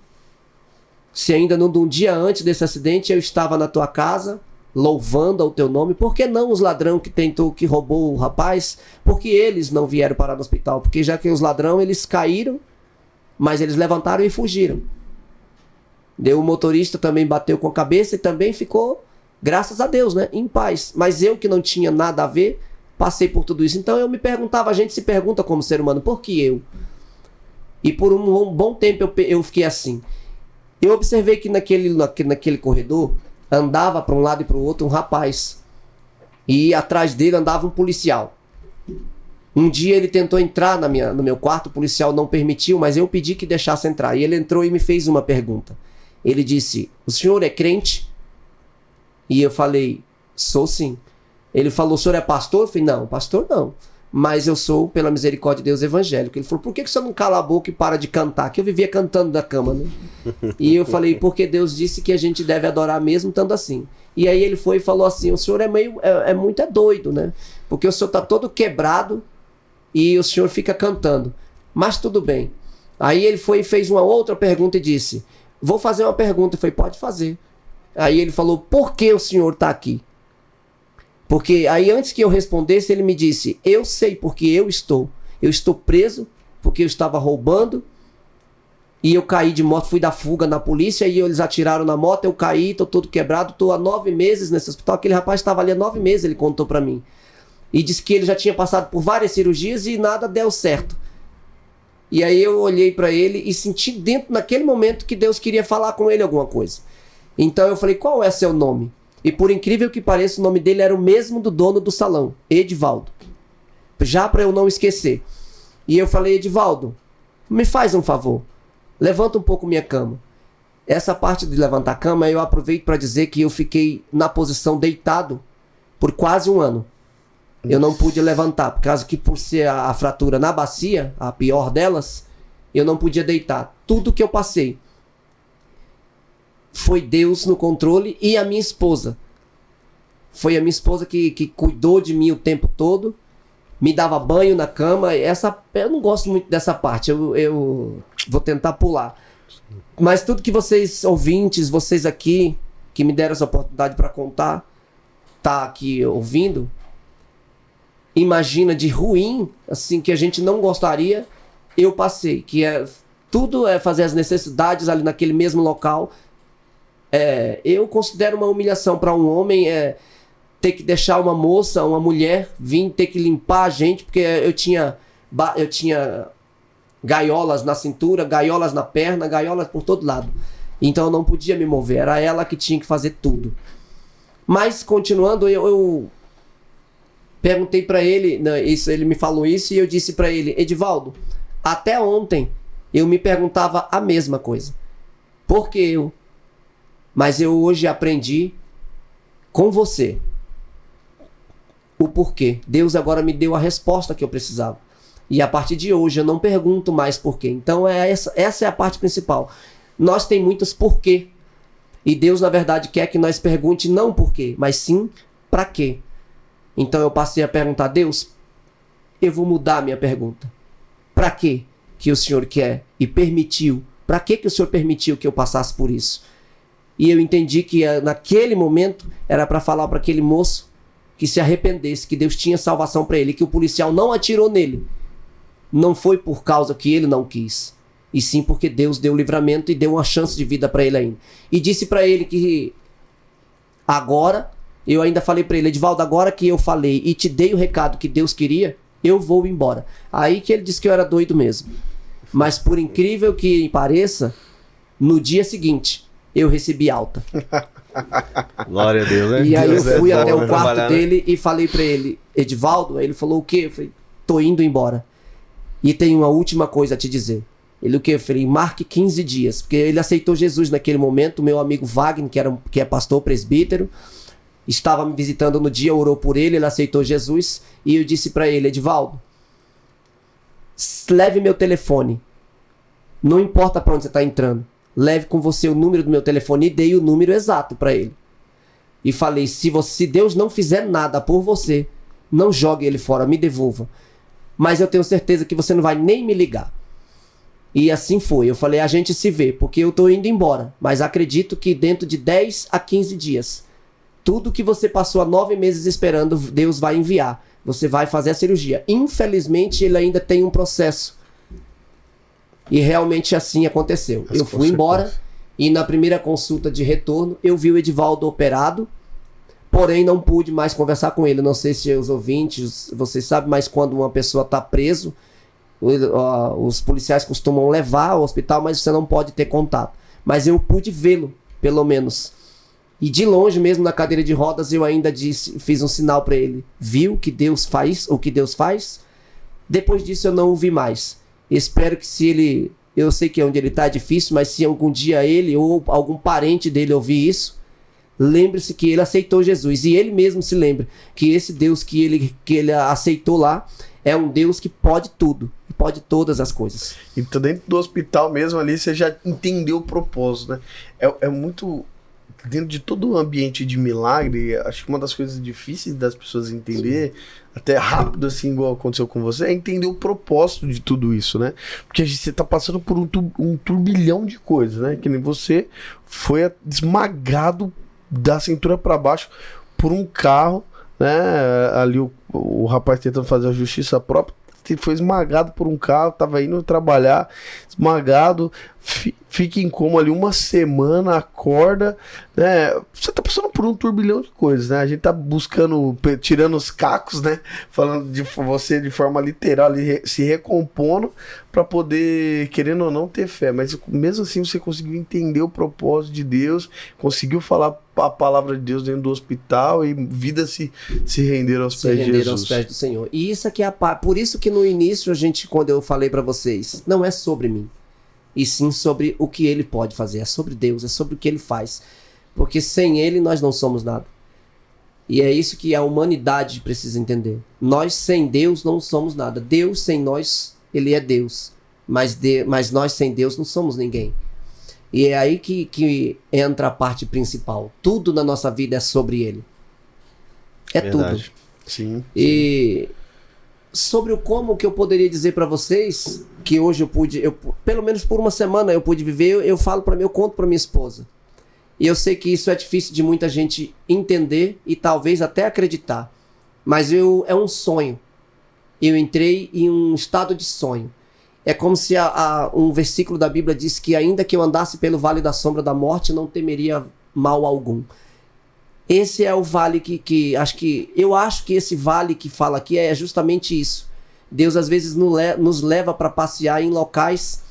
se ainda num dia antes desse acidente eu estava na tua casa, louvando ao teu nome, por que não os ladrões que roubou o rapaz? Por que eles não vieram parar no hospital? Porque já que os ladrões, eles caíram, mas eles levantaram e fugiram. O motorista também bateu com a cabeça e também ficou, graças a Deus, né, em paz. Mas eu que não tinha nada a ver, passei por tudo isso. Então eu me perguntava, a gente se pergunta como ser humano, por que eu? E por um bom tempo eu fiquei assim. Eu observei que naquele corredor andava para um lado e para o outro um rapaz. E atrás dele andava um policial. Um dia ele tentou entrar no meu quarto, o policial não permitiu, mas eu pedi que deixasse entrar. E ele entrou e me fez uma pergunta. Ele disse, o senhor é crente? E eu falei, sou sim. Ele falou, o senhor é pastor? Eu falei, não, pastor não. Mas eu sou, pela misericórdia de Deus, evangélico. Ele falou, por que você não cala a boca e para de cantar? Que eu vivia cantando na cama, né? E eu falei, porque Deus disse que a gente deve adorar mesmo estando assim. E aí ele foi e falou assim, o senhor é muito doido, né? Porque o senhor tá todo quebrado e o senhor fica cantando. Mas tudo bem. Aí ele foi e fez uma outra pergunta e disse, vou fazer uma pergunta. Eu falei, pode fazer. Aí ele falou, por que o senhor tá aqui? Porque aí antes que eu respondesse, ele me disse, eu sei porque eu estou preso, porque eu estava roubando, e eu caí de moto, fui dar fuga na polícia, e eles atiraram na moto, eu caí, tô todo quebrado, tô há 9 meses nesse hospital, aquele rapaz estava ali há 9 meses, ele contou pra mim, e disse que ele já tinha passado por várias cirurgias e nada deu certo. E aí eu olhei pra ele e senti dentro, naquele momento, que Deus queria falar com ele alguma coisa. Então eu falei, qual é seu nome? E por incrível que pareça, o nome dele era o mesmo do dono do salão, Edivaldo. Já para eu não esquecer. E eu falei, Edivaldo, me faz um favor. Levanta um pouco minha cama. Essa parte de levantar a cama, eu aproveito para dizer que eu fiquei na posição deitado por quase 1 ano. Eu não pude levantar, por causa que por ser a fratura na bacia, a pior delas, eu não podia deitar. Tudo que eu passei foi Deus no controle e a minha esposa. Foi a minha esposa que cuidou de mim o tempo todo, me dava banho na cama. Eu não gosto muito dessa parte, eu vou tentar pular. Mas tudo que vocês ouvintes, vocês aqui, que me deram essa oportunidade para contar, tá aqui ouvindo, imagina de ruim, assim, que a gente não gostaria, eu passei. Que tudo é fazer as necessidades ali naquele mesmo local. Eu considero uma humilhação para um homem ter que deixar uma moça, uma mulher vir ter que limpar a gente, porque eu tinha gaiolas na cintura, gaiolas na perna, gaiolas por todo lado. Então eu não podia me mover, era ela que tinha que fazer tudo. Mas continuando, eu perguntei para ele, né, ele me falou isso e eu disse para ele, Edivaldo, até ontem eu me perguntava a mesma coisa. Por que eu? Mas eu hoje aprendi com você o porquê. Deus agora me deu a resposta que eu precisava. E a partir de hoje eu não pergunto mais porquê. Então essa é a parte principal. Nós tem muitos porquê. E Deus na verdade quer que nós pergunte não porquê, mas sim para quê. Então eu passei a perguntar, Deus, eu vou mudar a minha pergunta. Para quê que o Senhor quer e permitiu? Para que o Senhor permitiu que eu passasse por isso? E eu entendi que naquele momento era para falar para aquele moço que se arrependesse, que Deus tinha salvação para ele, que o policial não atirou nele. Não foi por causa que ele não quis, e sim porque Deus deu livramento e deu uma chance de vida para ele ainda. E disse para ele que agora, eu ainda falei para ele, Edivaldo, agora que eu falei e te dei o recado que Deus queria, eu vou embora. Aí que ele disse que eu era doido mesmo. Mas por incrível que pareça, no dia seguinte eu recebi alta. Glória a Deus, né? E aí eu Deus fui bom, até o né? quarto Trabalhar, dele e falei pra ele, Edivaldo, aí ele falou o quê? Eu falei, tô indo embora. E tem uma última coisa a te dizer. Ele o quê? Eu falei, marque 15 dias. Porque ele aceitou Jesus naquele momento. Meu amigo Wagner, que é pastor presbítero, estava me visitando no dia, orou por ele, ele aceitou Jesus. E eu disse pra ele, Edivaldo, leve meu telefone. Não importa pra onde você tá entrando. Leve com você o número do meu telefone e dei o número exato para ele. E falei, se Deus não fizer nada por você, não jogue ele fora, me devolva. mas eu tenho certeza que você não vai nem me ligar. E assim foi. Eu falei, a gente se vê, porque eu tô indo embora. Mas acredito que dentro de 10 a 15 dias, tudo que você passou há 9 meses esperando, Deus vai enviar. Você vai fazer a cirurgia. Infelizmente, ele ainda tem um processo. E realmente assim aconteceu. Eu fui embora e na primeira consulta de retorno, eu vi o Edivaldo operado, porém não pude mais conversar com ele. Não sei se os ouvintes, vocês sabem, mas quando uma pessoa está preso, os policiais costumam levar ao hospital, mas você não pode ter contato. Mas eu pude vê-lo, pelo menos. E de longe mesmo, na cadeira de rodas, eu ainda fiz um sinal para ele. Viu que Deus faz o que Deus faz? Depois disso eu não o vi mais. Espero que se ele... Eu sei que onde ele está é difícil, mas se algum dia ele ou algum parente dele ouvir isso, lembre-se que ele aceitou Jesus. E ele mesmo se lembre que esse Deus que ele aceitou lá é um Deus que pode tudo. Pode todas as coisas. Então dentro do hospital mesmo ali, você já entendeu o propósito, né? É muito... Dentro de todo o ambiente de milagre, acho que uma das coisas difíceis das pessoas entender, até rápido assim, igual aconteceu com você, é entender o propósito de tudo isso, né? Porque você tá passando por um turbilhão de coisas, né? Que nem você foi esmagado da cintura para baixo por um carro, né? Ali o rapaz tentando fazer a justiça própria, foi esmagado por um carro, tava indo trabalhar, esmagado, fica em coma ali uma semana, acorda, né? Você tá passando por um turbilhão de coisas, né? A gente tá buscando, tirando os cacos, né? Falando de você de forma literal, ali, se recompondo para poder, querendo ou não, ter fé. Mas mesmo assim você conseguiu entender o propósito de Deus, conseguiu falar a palavra de Deus dentro do hospital e vida se renderam aos pés de Jesus. Aos pés do Senhor. E isso aqui é por isso que no início quando eu falei para vocês, não é sobre mim, e sim sobre o que ele pode fazer, é sobre Deus, é sobre o que ele faz, porque sem ele nós não somos nada. E é isso que a humanidade precisa entender. Nós sem Deus não somos nada. Deus sem nós, ele é Deus, mas nós sem Deus não somos ninguém. E é aí que entra a parte principal. Tudo na nossa vida é sobre ele. É verdade. Tudo. Sim. E sobre o como que eu poderia dizer para vocês que hoje pelo menos por uma semana eu pude viver, eu conto para minha esposa. E eu sei que isso é difícil de muita gente entender e talvez até acreditar. Mas é um sonho. Eu entrei em um estado de sonho. É como se um versículo da Bíblia diz que ainda que eu andasse pelo vale da sombra da morte, não temeria mal algum. Esse é o vale eu acho que esse vale que fala aqui é justamente isso. Deus às vezes nos leva para passear em locais,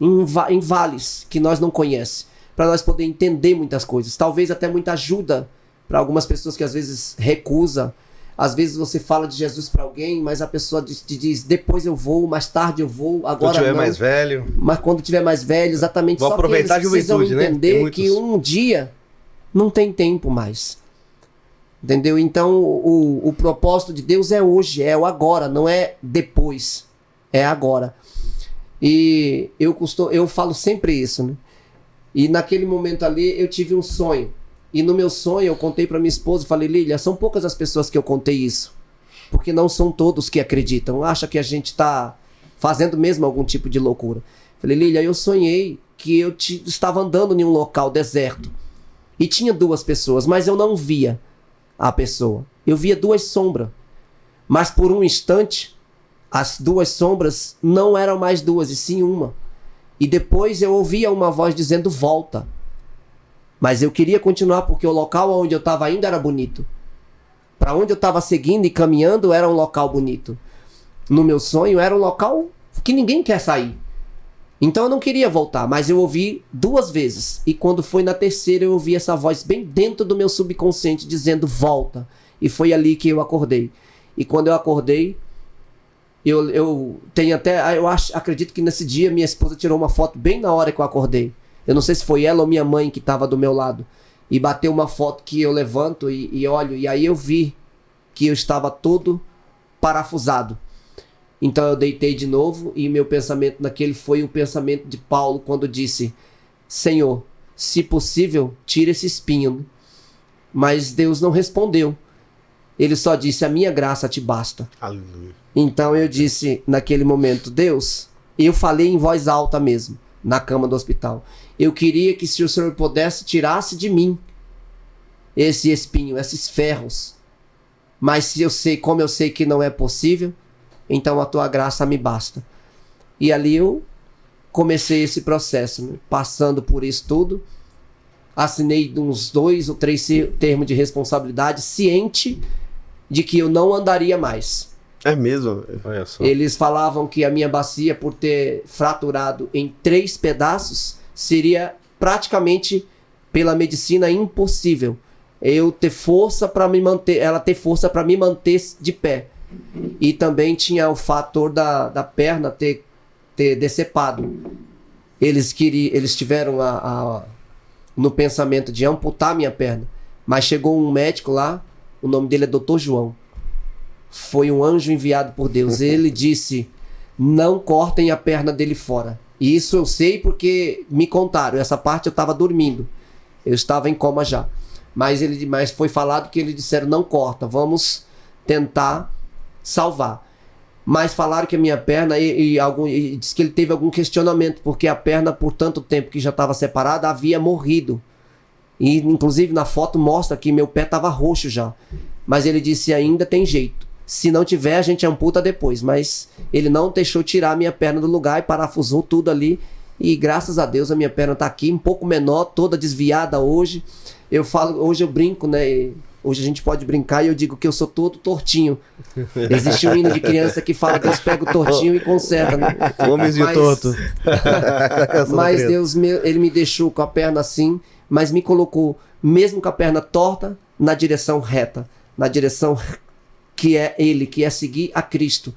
em vales que nós não conhecemos, para nós poder entender muitas coisas. Talvez até muita ajuda para algumas pessoas que às vezes recusam. Às vezes você fala de Jesus para alguém, mas a pessoa te diz, depois eu vou, mais tarde eu vou, agora não. Quando tiver mais velho. Mas quando tiver mais velho, exatamente. Vou aproveitar a juventude, né? Entender que um dia não tem tempo mais. Entendeu? Então o propósito de Deus é hoje, é o agora, não é depois. É agora. E eu falo sempre isso, né? E naquele momento ali eu tive um sonho. E no meu sonho eu contei para minha esposa, falei, Lília, são poucas as pessoas que eu contei isso. Porque não são todos que acreditam. Acha que a gente tá fazendo mesmo algum tipo de loucura. Falei, Lília, eu sonhei que eu estava andando em um local deserto. E tinha 2 pessoas, mas eu não via a pessoa. Eu via 2 sombras. Mas por um instante, as 2 sombras não eram mais 2, e sim uma. E depois eu ouvia uma voz dizendo, volta. Mas eu queria continuar porque o local onde eu estava indo era bonito. Para onde eu estava seguindo e caminhando era um local bonito. No meu sonho era um local que ninguém quer sair. Então eu não queria voltar, mas eu ouvi 2 vezes. E quando foi na terceira eu ouvi essa voz bem dentro do meu subconsciente dizendo volta. E foi ali que eu acordei. E quando eu acordei, eu tenho até... acredito que nesse dia minha esposa tirou uma foto bem na hora que eu acordei. Eu não sei se foi ela ou minha mãe que estava do meu lado. E bateu uma foto que eu levanto e olho. E aí eu vi que eu estava todo parafusado. Então eu deitei de novo e meu pensamento naquele foi o pensamento de Paulo quando disse: Senhor, se possível, tira esse espinho. Mas Deus não respondeu. Ele só disse: a minha graça te basta. Aleluia. Então eu disse naquele momento: Deus, eu falei em voz alta mesmo, na cama do hospital. Eu queria que, se o Senhor pudesse, tirasse de mim esse espinho, esses ferros. Mas se eu sei, como eu sei que não é possível, então a tua graça me basta. E ali eu comecei esse processo, né? Passando por isso tudo. Assinei uns 2 ou 3 termos de responsabilidade, ciente de que eu não andaria mais. É mesmo? Olha só. Eles falavam que a minha bacia, por ter fraturado em 3 pedaços, seria praticamente, pela medicina, impossível eu ter força para me manter, ela ter força para me manter de pé. E também tinha o fator da perna ter decepado. Eles tiveram no pensamento de amputar minha perna, mas chegou um médico lá, o nome dele é Dr. João. Foi um anjo enviado por Deus. Ele disse: não cortem a perna dele fora. E isso eu sei porque me contaram. Essa parte eu estava dormindo. Eu estava em coma já. Mas foi falado que eles disseram: não corta, vamos tentar salvar. Mas falaram que a minha perna, e disse que ele teve algum questionamento, porque a perna, por tanto tempo que já estava separada, havia morrido. E inclusive na foto mostra que meu pé estava roxo já. Mas ele disse: ainda tem jeito. Se não tiver, a gente amputa depois. Mas ele não deixou tirar a minha perna do lugar e parafusou tudo ali. E graças a Deus a minha perna está aqui, um pouco menor, toda desviada hoje. Hoje eu brinco, né? Hoje a gente pode brincar e eu digo que eu sou todo tortinho. Existe um hino de criança que fala que Deus pega o tortinho e conserta, né? Homenzinho torto. Mas Deus, ele me deixou com a perna assim, mas me colocou, mesmo com a perna torta, na direção reta. Na direção que é Ele, que é seguir a Cristo.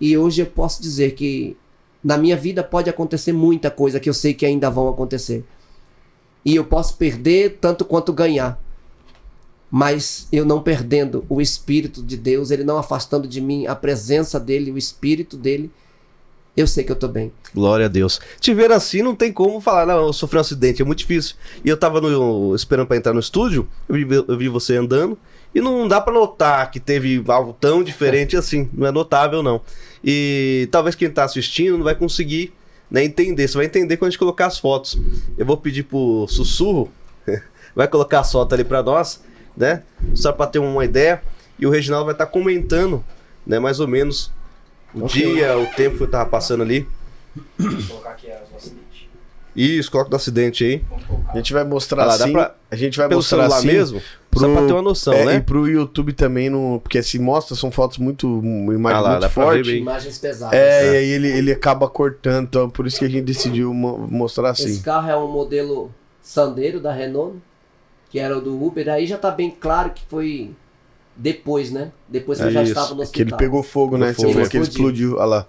E hoje eu posso dizer que na minha vida pode acontecer muita coisa que eu sei que ainda vão acontecer. E eu posso perder tanto quanto ganhar. Mas eu não perdendo o Espírito de Deus, Ele não afastando de mim a presença dEle, o Espírito dEle, eu sei que eu tô bem. Glória a Deus. Te ver assim não tem como falar: não, eu sofri um acidente, é muito difícil. E eu tava esperando pra entrar no estúdio, eu vi você andando, e não dá pra notar que teve algo tão diferente assim. Não é notável, não. E talvez quem tá assistindo não vai conseguir, né, entender. Você vai entender quando a gente colocar as fotos. Eu vou pedir pro Sussurro, vai colocar as fotos ali pra nós, né? Só pra ter uma ideia. E o Reginaldo vai estar comentando, né, mais ou menos o dia, o tempo que eu tava passando ali. Vou colocar aqui do acidente. Isso, coloca do acidente aí. A gente vai mostrar Ah lá, assim. A gente vai Pelo mostrar celular assim mesmo, só pra ter uma noção, né? E pro YouTube também, porque se mostra, são fotos imagem lá, muito dá pra ver forte. bem. Imagens pesadas. E aí ele acaba cortando, então por isso que a gente decidiu mostrar assim. Esse carro é um modelo Sandero da Renault, que era o do Uber. Aí já tá bem claro que foi depois, né? Depois que eu já isso, estava no hospital. Que ele pegou fogo, né? Pegou Você fogo, falou que ele explodiu. Olha lá.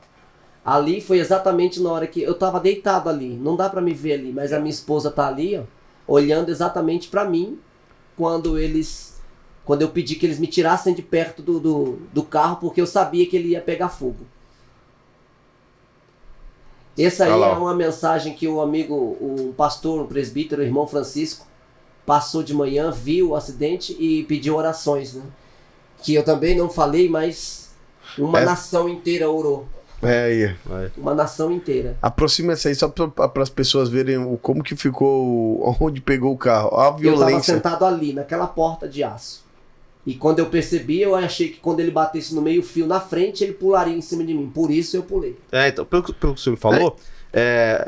Ali foi exatamente na hora que eu tava deitado ali. Não dá pra me ver ali, mas a minha esposa tá ali, ó, olhando exatamente pra mim quando eu pedi que eles me tirassem de perto do carro, porque eu sabia que ele ia pegar fogo. Essa aí é uma mensagem que o amigo, um pastor, um presbítero, o irmão Francisco, passou de manhã, viu o acidente e pediu orações, né? Que eu também não falei, mas uma nação inteira orou. Uma nação inteira. Aproxima essa aí só para as pessoas verem como que ficou, onde pegou o carro. A violência. Eu estava sentado ali, naquela porta de aço. E quando eu percebi, eu achei que quando ele batesse no meio-fio na frente, ele pularia em cima de mim. Por isso eu pulei. Então, pelo que você me falou,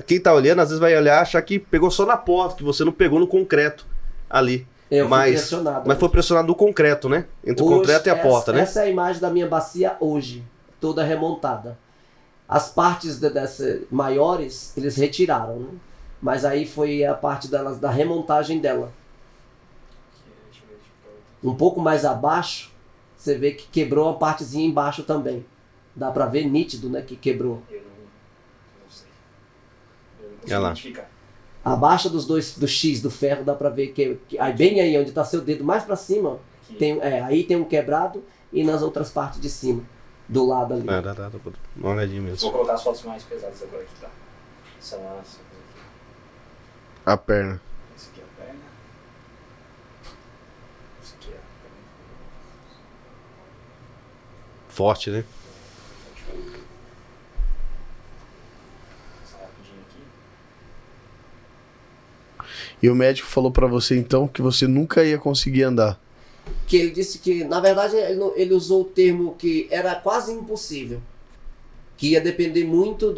quem tá olhando, às vezes vai olhar e achar que pegou só na porta, que você não pegou no concreto ali. Eu fui pressionado. Mas foi pressionado no concreto, né? Entre o concreto e a porta, né? Essa é a imagem da minha bacia hoje, toda remontada. As partes maiores, eles retiraram, né? Mas aí foi a parte da remontagem dela. Um pouco mais abaixo, você vê que quebrou a partezinha embaixo também. Dá pra ver nítido, né, que quebrou. Eu não sei. Eu não Olha lá. consigo identificar. Abaixo do X, do ferro, dá pra ver que aí, bem aí, onde tá seu dedo mais pra cima, aí tem um quebrado e nas outras partes de cima, do lado ali. Dá uma olhadinha mesmo. Vou colocar as fotos mais pesadas agora aqui, tá? Essa aqui. A perna. Essa aqui é a perna. Essa aqui é a perna. forte, né? E o médico falou pra você então que você nunca ia conseguir andar. Que ele disse que, na verdade, ele usou o termo que era quase impossível. Que ia depender muito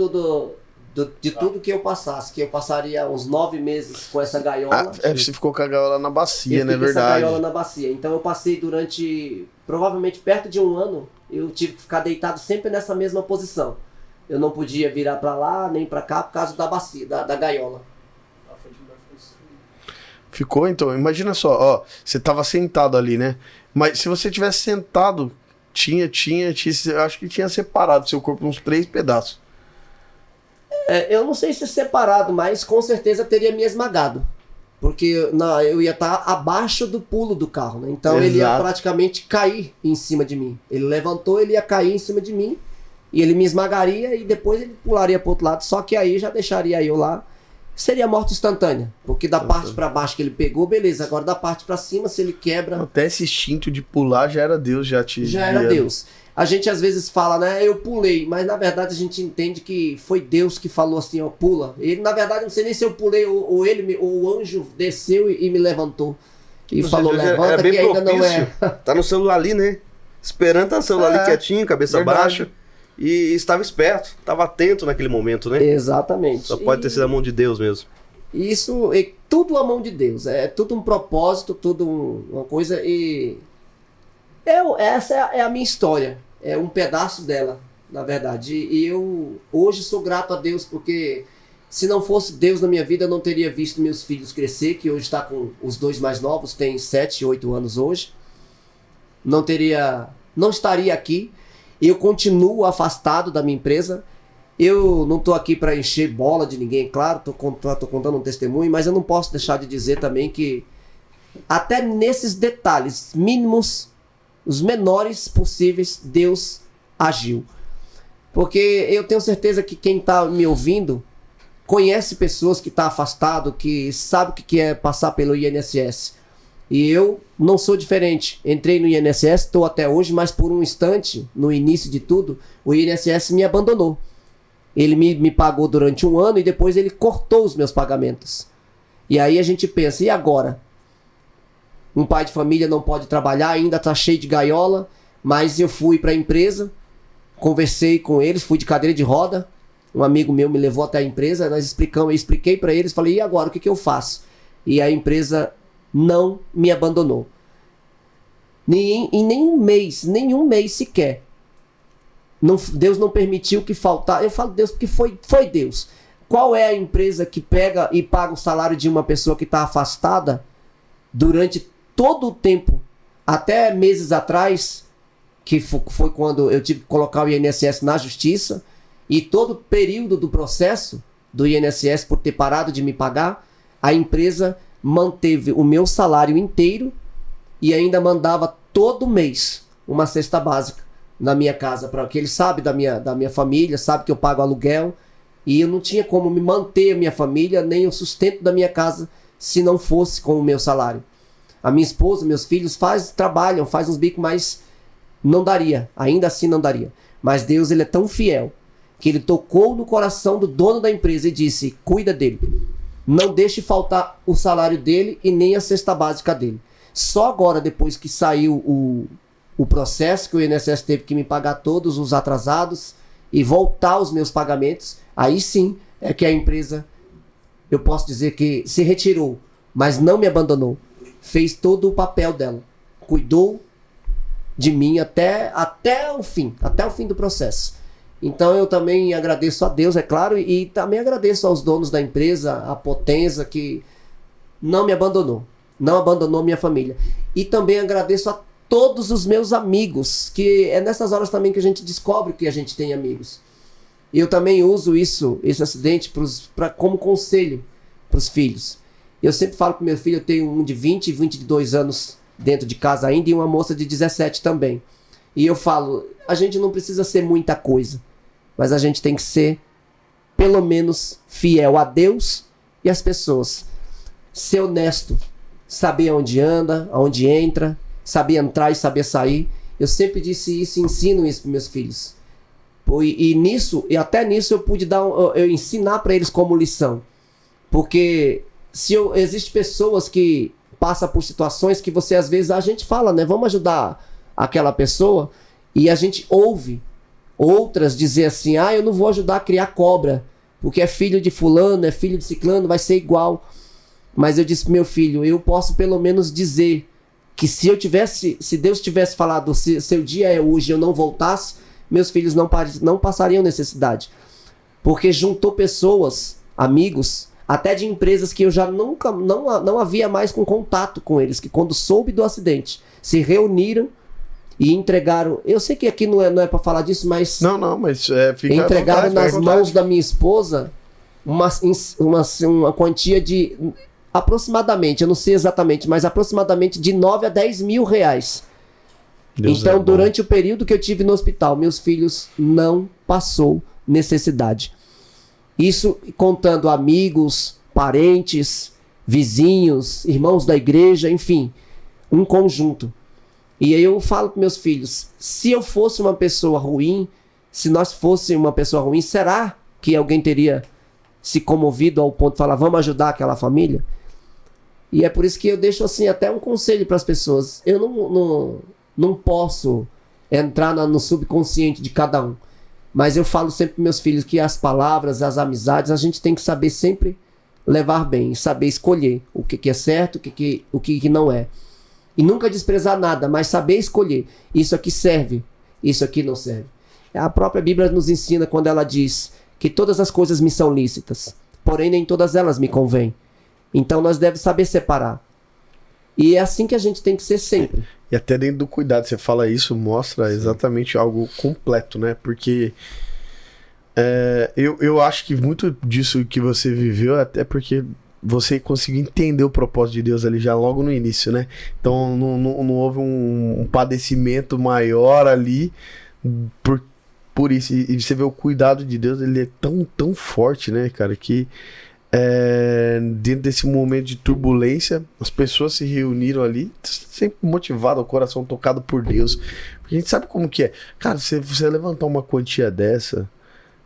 de tudo que eu passasse. Que eu passaria uns 9 meses com essa gaiola. Você ficou com a gaiola na bacia, né? Eu fiquei com essa Verdade. gaiola na bacia. Então eu passei durante, provavelmente perto de um ano, eu tive que ficar deitado sempre nessa mesma posição. Eu não podia virar pra lá, nem pra cá, por causa da bacia, da gaiola. Ficou, então, imagina só, ó, você tava sentado ali, né? Mas se você tivesse sentado, eu acho que tinha separado seu corpo uns 3 pedaços. Eu não sei se separado, mas com certeza teria me esmagado. Porque eu ia estar abaixo do pulo do carro, né? Então ele ia Exato. praticamente cair em cima de mim. Ele levantou, ele ia cair em cima de mim, e ele me esmagaria e depois ele pularia pro outro lado. Só que aí já deixaria eu lá. Seria morte instantânea, porque da parte pra baixo que ele pegou, beleza. Agora da parte pra cima, se ele quebra, Até esse instinto de pular já era Deus, já era Deus. A gente às vezes fala, né, eu pulei, mas na verdade a gente entende que foi Deus que falou assim, ó, pula. Ele, na verdade, não sei nem se eu pulei ou o anjo desceu e me levantou. E falou, levanta, que ainda não é. Tá no celular ali, né? Esperando tá no celular ali quietinho, cabeça verdade. baixa. E estava esperto, estava atento naquele momento, né? Exatamente. Só pode ter sido a mão de Deus mesmo. Isso é tudo a mão de Deus. É tudo um propósito, tudo uma coisa. E essa é a minha história. É um pedaço dela, na verdade. E eu hoje sou grato a Deus, porque se não fosse Deus na minha vida, eu não teria visto meus filhos crescer, que hoje está com os 2 mais novos, tem 7 e 8 anos hoje. Não estaria aqui. Eu continuo afastado da minha empresa. Eu não estou aqui para encher bola de ninguém, claro, estou contando um testemunho, mas eu não posso deixar de dizer também que até nesses detalhes mínimos, os menores possíveis, Deus agiu. Porque eu tenho certeza que quem está me ouvindo conhece pessoas que estão afastado, que sabe o que é passar pelo INSS. E eu não sou diferente. Entrei no INSS, estou até hoje, mas por um instante, no início de tudo, o INSS me abandonou. Ele me pagou durante um ano e depois ele cortou os meus pagamentos. E aí a gente pensa, e agora? Um pai de família não pode trabalhar, ainda está cheio de gaiola, mas eu fui para a empresa, conversei com eles, fui de cadeira de roda, um amigo meu me levou até a empresa, eu expliquei para eles, falei, e agora, o que eu faço? E a empresa não me abandonou. Em nenhum mês sequer. Deus não permitiu que faltasse. Eu falo Deus porque foi Deus. Qual é a empresa que pega e paga o salário de uma pessoa que está afastada durante todo o tempo, até meses atrás, que foi quando eu tive que colocar o INSS na justiça, e todo o período do processo do INSS por ter parado de me pagar, a empresa manteve o meu salário inteiro e ainda mandava todo mês uma cesta básica na minha casa, porque ele sabe da minha família, sabe que eu pago aluguel, e eu não tinha como me manter a minha família, nem o sustento da minha casa, se não fosse com o meu salário. A minha esposa, meus filhos trabalham, faz uns bicos, mas não daria, ainda assim não daria. Mas Deus, ele é tão fiel, que ele tocou no coração do dono da empresa e disse, cuida dele. Não deixe faltar o salário dele e nem a cesta básica dele. Só agora, depois que saiu o processo, que o INSS teve que me pagar todos os atrasados e voltar os meus pagamentos, aí sim é que a empresa, eu posso dizer que se retirou, mas não me abandonou. Fez todo o papel dela. Cuidou de mim até o fim do processo. Então eu também agradeço a Deus, é claro, e também agradeço aos donos da empresa, a Potenza, que não me abandonou, não abandonou minha família. E também agradeço a todos os meus amigos, que é nessas horas também que a gente descobre que a gente tem amigos. E eu também uso esse acidente como conselho para os filhos. Eu sempre falo para meu filho, eu tenho um de 20 e 22 anos dentro de casa ainda e uma moça de 17 também. E eu falo, a gente não precisa ser muita coisa, mas a gente tem que ser, pelo menos, fiel a Deus e às pessoas. Ser honesto, saber onde anda, aonde entra, saber entrar e saber sair. Eu sempre disse isso e ensino isso para meus filhos. E até nisso eu pude eu ensinar para eles como lição. Porque existem pessoas que passam por situações que você, às vezes, a gente fala, né? Vamos ajudar aquela pessoa. E a gente ouve outras dizer assim, eu não vou ajudar a criar cobra, porque é filho de fulano, é filho de ciclano, vai ser igual. Mas eu disse pro meu filho, eu posso pelo menos dizer que se Deus tivesse falado, se seu dia é hoje e eu não voltasse, meus filhos não passariam necessidade. Porque juntou pessoas, amigos, até de empresas que eu já não havia mais com contato com eles, que quando soube do acidente, se reuniram e entregaram. Eu sei que aqui não é para falar disso, mas. Mas fica entregaram nas mãos da minha esposa uma quantia de aproximadamente, eu não sei exatamente, mas aproximadamente de 9 a 10 mil reais. Então, durante o período que eu tive no hospital, meus filhos não passou necessidade. Isso contando amigos, parentes, vizinhos, irmãos da igreja, enfim, um conjunto. E aí eu falo para meus filhos, se eu fosse uma pessoa ruim, se nós fôssemos uma pessoa ruim, será que alguém teria se comovido ao ponto de falar, vamos ajudar aquela família? E é por isso que eu deixo assim até um conselho para as pessoas. Eu não posso entrar no subconsciente de cada um. Mas eu falo sempre para meus filhos que as palavras, as amizades, a gente tem que saber sempre levar bem, saber escolher o que é certo, o que não é. E nunca desprezar nada, mas saber escolher. Isso aqui serve, isso aqui não serve. A própria Bíblia nos ensina quando ela diz que todas as coisas me são lícitas, porém nem todas elas me convêm. Então nós devemos saber separar. E é assim que a gente tem que ser sempre. E até dentro do cuidado, você fala isso, mostra exatamente algo completo, né? Porque eu acho que muito disso que você viveu, até porque você conseguiu entender o propósito de Deus ali já logo no início, né? Então não houve um padecimento maior ali por isso. E você vê o cuidado de Deus, ele é tão forte, né, cara, que dentro desse momento de turbulência, as pessoas se reuniram ali, sempre motivado, o coração tocado por Deus. Porque a gente sabe como que é. Cara, você levantar uma quantia dessa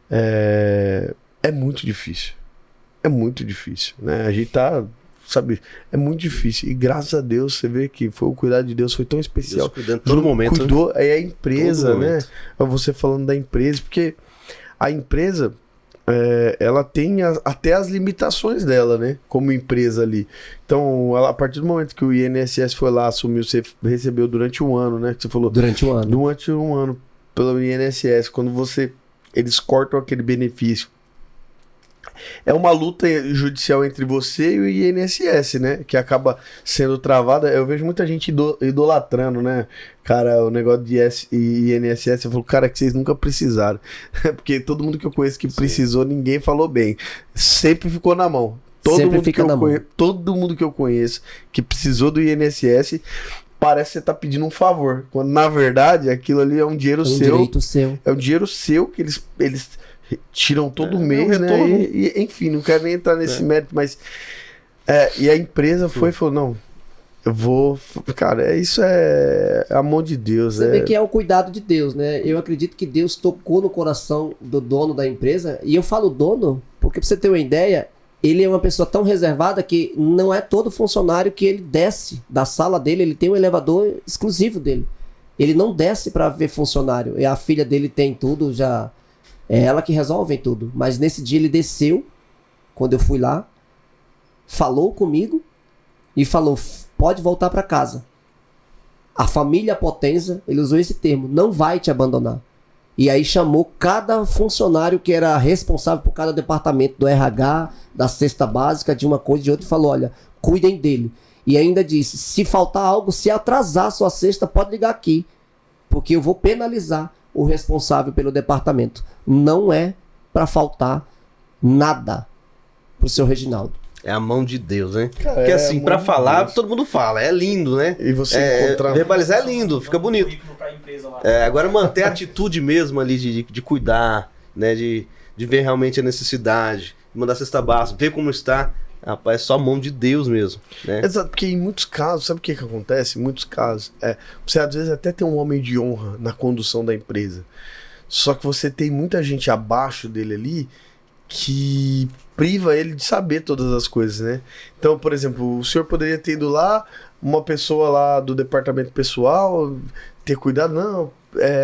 é muito difícil. É muito difícil, né? A gente tá, sabe, é muito difícil. E graças a Deus, você vê que foi o cuidado de Deus, foi tão especial. Deus cuidando todo momento. Cuidou, a empresa, né? Você falando da empresa, porque a empresa, ela tem até as limitações dela, né? Como empresa ali. Então, a partir do momento que o INSS foi lá, assumiu, você recebeu durante um ano, né? Que você falou. Durante um ano. Durante um ano, pelo INSS, quando eles cortam aquele benefício. É uma luta judicial entre você e o INSS, né? Que acaba sendo travada. Eu vejo muita gente idolatrando, né? Cara, o negócio de INSS, eu falo, cara, que vocês nunca precisaram. Porque todo mundo que eu conheço que precisou, ninguém falou bem. Sempre ficou na mão. Todo mundo que eu conheço que precisou do INSS, parece que você tá pedindo um favor. Quando, na verdade, aquilo ali é um dinheiro seu. Direito seu. É um dinheiro seu que eles tiram todo mês, né? E, enfim, não quero nem entrar nesse mérito, mas e a empresa falou, não, eu vou, cara, isso é a mão de Deus. Você vê que é o cuidado de Deus, né? Eu acredito que Deus tocou no coração do dono da empresa, e eu falo dono, porque pra você ter uma ideia, ele é uma pessoa tão reservada que não é todo funcionário que ele desce da sala dele, ele tem um elevador exclusivo dele. Ele não desce pra ver funcionário, e a filha dele tem tudo já. É ela que resolve tudo. Mas nesse dia ele desceu, quando eu fui lá, falou comigo e falou, pode voltar para casa. A família Potenza, ele usou esse termo, não vai te abandonar. E aí chamou cada funcionário que era responsável por cada departamento do RH, da cesta básica, de uma coisa e de outra, e falou, olha, cuidem dele. E ainda disse, se faltar algo, se atrasar a sua cesta, pode ligar aqui, porque eu vou penalizar o responsável pelo departamento. Não é para faltar nada pro seu Reginaldo. É a mão de Deus, né? Cara, porque assim, pra falar, Deus. todo mundo fala, é lindo, né? E você encontrar... Verbalizar é lindo, fica bonito. Agora manter a atitude mesmo ali de cuidar, né? De ver realmente a necessidade, mandar cesta básica, ver como está, Rapaz, é só a mão de Deus mesmo, né? Exato, porque em muitos casos, sabe o que acontece? Em muitos casos, você às vezes até tem um homem de honra na condução da empresa. Só que você tem muita gente abaixo dele ali que priva ele de saber todas as coisas, né? Então, por exemplo, o senhor poderia ter ido lá, uma pessoa lá do departamento pessoal, ter cuidado, não,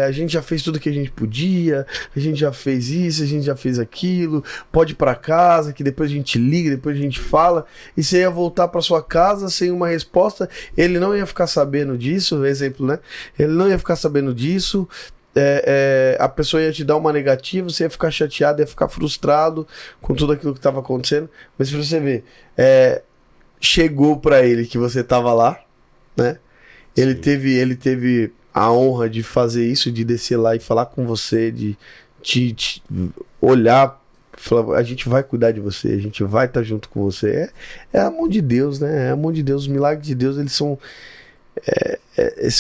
a gente já fez tudo que a gente podia, a gente já fez isso, a gente já fez aquilo, pode ir pra casa, que depois a gente liga, depois a gente fala, e você ia voltar pra sua casa sem uma resposta, ele não ia ficar sabendo disso, exemplo, né? Ele não ia ficar sabendo disso, a pessoa ia te dar uma negativa, você ia ficar chateado, ia ficar frustrado com tudo aquilo que estava acontecendo. Mas pra você ver, chegou pra ele que você tava lá, né? Ele teve a honra de fazer isso, de descer lá e falar com você, de te olhar, falar, a gente vai cuidar de você, a gente vai estar junto com você. É a mão de Deus, né? É a mão de Deus, os milagres de Deus, eles são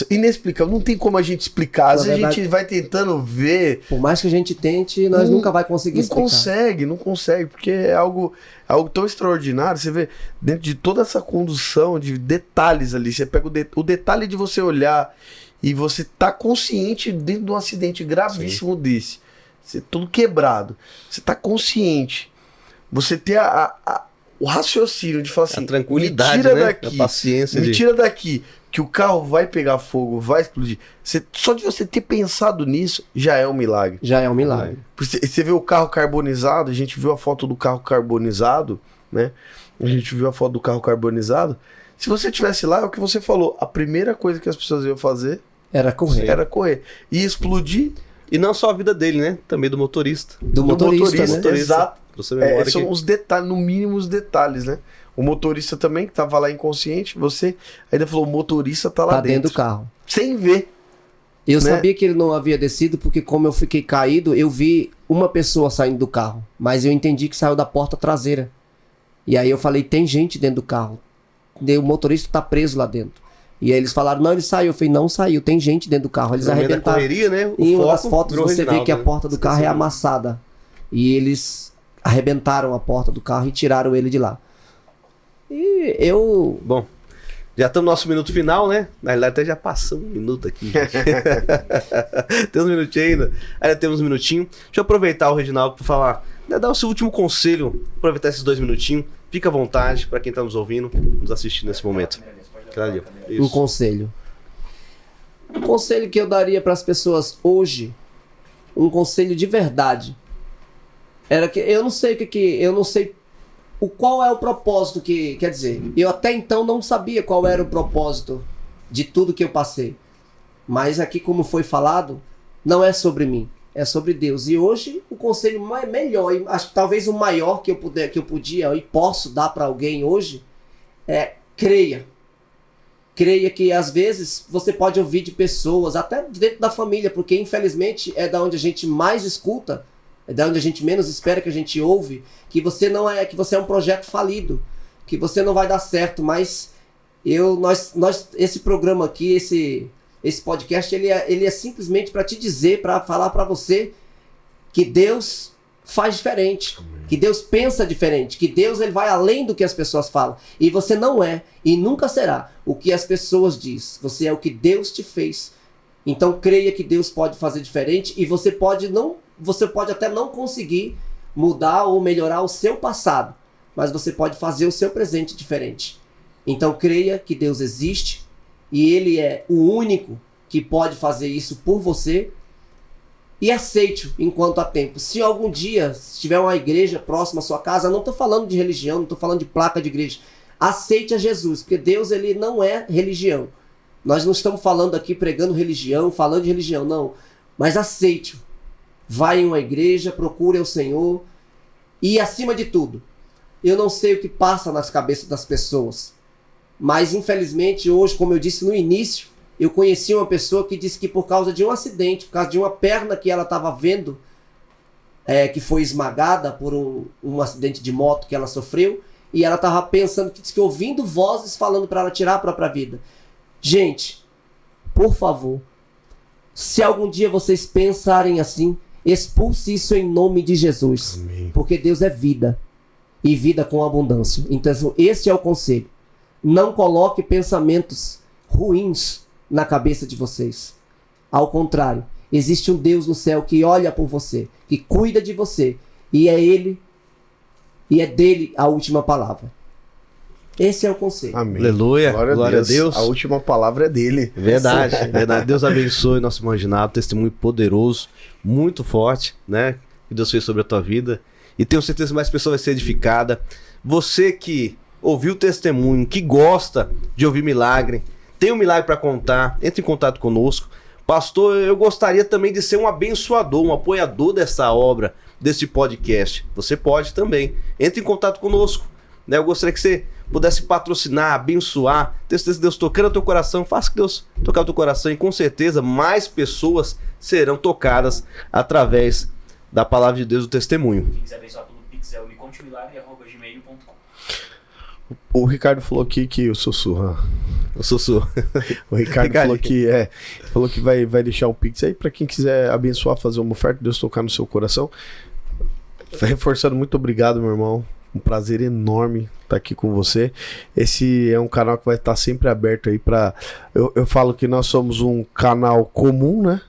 inexplicável, não tem como a gente explicar. Às vezes a gente vai tentando ver. Por mais que a gente tente, nós nunca vai conseguir explicar. Não consegue, porque é algo tão extraordinário. Você vê, dentro de toda essa condução de detalhes ali, você pega o detalhe de você olhar e você tá consciente dentro de um acidente gravíssimo desse. Você todo quebrado. Você tá consciente. Você tem o raciocínio de falar assim, a tranquilidade, me tira né? daqui, a paciência me tira daqui, que o carro vai pegar fogo, vai explodir. Só de você ter pensado nisso, já é um milagre. Já é um milagre. Você vê o carro carbonizado, a gente viu a foto do carro carbonizado, né? A gente viu a foto do carro carbonizado. Se você tivesse lá, é o que você falou, a primeira coisa que as pessoas iam fazer era correr. E explodir. E não só a vida dele, né? Também do motorista. Do motorista, né? Exato. São os detalhes, no mínimo os detalhes, né? O motorista também, que tava lá inconsciente, você ainda falou, o motorista tá lá dentro do carro. Sem ver. Eu sabia que ele não havia descido, porque como eu fiquei caído, eu vi uma pessoa saindo do carro. Mas eu entendi que saiu da porta traseira. E aí eu falei, tem gente dentro do carro. O motorista tá preso lá dentro. E aí eles falaram, não, ele saiu. Eu falei, não saiu, tem gente dentro do carro. Eles arrebentaram. Correria, né? Em uma das fotos você vê que a porta do carro é amassada. E eles arrebentaram a porta do carro e tiraram ele de lá. E eu... Bom, já estamos no nosso minuto final, né? Na realidade até já passamos um minuto aqui. Tem uns minutinhos ainda. Ainda temos um minutinho. Deixa eu aproveitar o Reginaldo para falar, dar o seu último conselho, aproveitar esses 2 minutinhos. Fica à vontade para quem está nos ouvindo, nos assistindo nesse momento. Um conselho. Um conselho que eu daria para as pessoas hoje, um conselho de verdade, era que eu não sei qual é o propósito que, quer dizer, eu até então não sabia qual era o propósito de tudo que eu passei. Mas aqui, como foi falado, não é sobre mim, é sobre Deus. E hoje o conselho melhor, e acho que talvez o maior que eu podia e posso dar para alguém hoje é creia. Creia que às vezes você pode ouvir de pessoas, até dentro da família, porque infelizmente é da onde a gente mais escuta, é da onde a gente menos espera que a gente ouve, que você é um projeto falido, que você não vai dar certo. Mas esse programa aqui, esse podcast, ele é simplesmente para te dizer, para falar para você que Deus faz diferente, que Deus pensa diferente, que Deus ele vai além do que as pessoas falam. E você não é e nunca será o que as pessoas dizem. Você é o que Deus te fez. Então creia que Deus pode fazer diferente, e você pode até não conseguir mudar ou melhorar o seu passado, mas você pode fazer o seu presente diferente. Então creia que Deus existe e Ele é o único que pode fazer isso por você, e aceite-o enquanto há tempo. Se algum dia tiver uma igreja próxima à sua casa, não estou falando de religião, não estou falando de placa de igreja, aceite a Jesus, porque Deus ele não é religião. Nós não estamos falando aqui pregando religião, falando de religião, não. Mas aceite-o. Vai em uma igreja, procure o Senhor. E acima de tudo, eu não sei o que passa nas cabeças das pessoas, mas infelizmente hoje, como eu disse no início, eu conheci uma pessoa que disse que por causa de um acidente, por causa de uma perna que ela estava vendo, que foi esmagada por um acidente de moto que ela sofreu, e ela estava pensando, que disse que ouvindo vozes falando para ela tirar a própria vida. Gente, por favor, se algum dia vocês pensarem assim, expulse isso em nome de Jesus. Amém. Porque Deus é vida. e vida com abundância. Então, esse é o conselho. Não coloque pensamentos ruins na cabeça de vocês. Ao contrário, existe um Deus no céu que olha por você, que cuida de você, e é Ele, e é dele a última palavra. Esse é o conselho. Amém. Aleluia. Glória a Deus. A última palavra é dele. Verdade, verdade. Deus abençoe nosso irmão Reginaldo, testemunho poderoso, muito forte, né? Que Deus fez sobre a tua vida. E tenho certeza que mais pessoas vai ser edificada. Você que ouviu o testemunho, que gosta de ouvir milagre, tem um milagre para contar, entre em contato conosco. Pastor, eu gostaria também de ser um abençoador, um apoiador dessa obra, desse podcast. Você pode também. Entre em contato conosco. Né? Eu gostaria que você pudesse patrocinar, abençoar, ter certeza que Deus tocando o teu coração, faça que Deus tocar o teu coração e com certeza mais pessoas serão tocadas através da palavra de Deus, do testemunho. Quem quiser abençoar pelo Pix é o mecontemilagre@gmail.com. O Ricardo falou aqui que eu sussurro. Eu sou. O Ricardo falou que vai deixar um Pix aí pra quem quiser abençoar, fazer uma oferta, Deus tocar no seu coração. Reforçando, muito obrigado, meu irmão. Um prazer enorme estar aqui com você. Esse é um canal que vai estar sempre aberto aí para. Eu falo que nós somos um canal comum, né?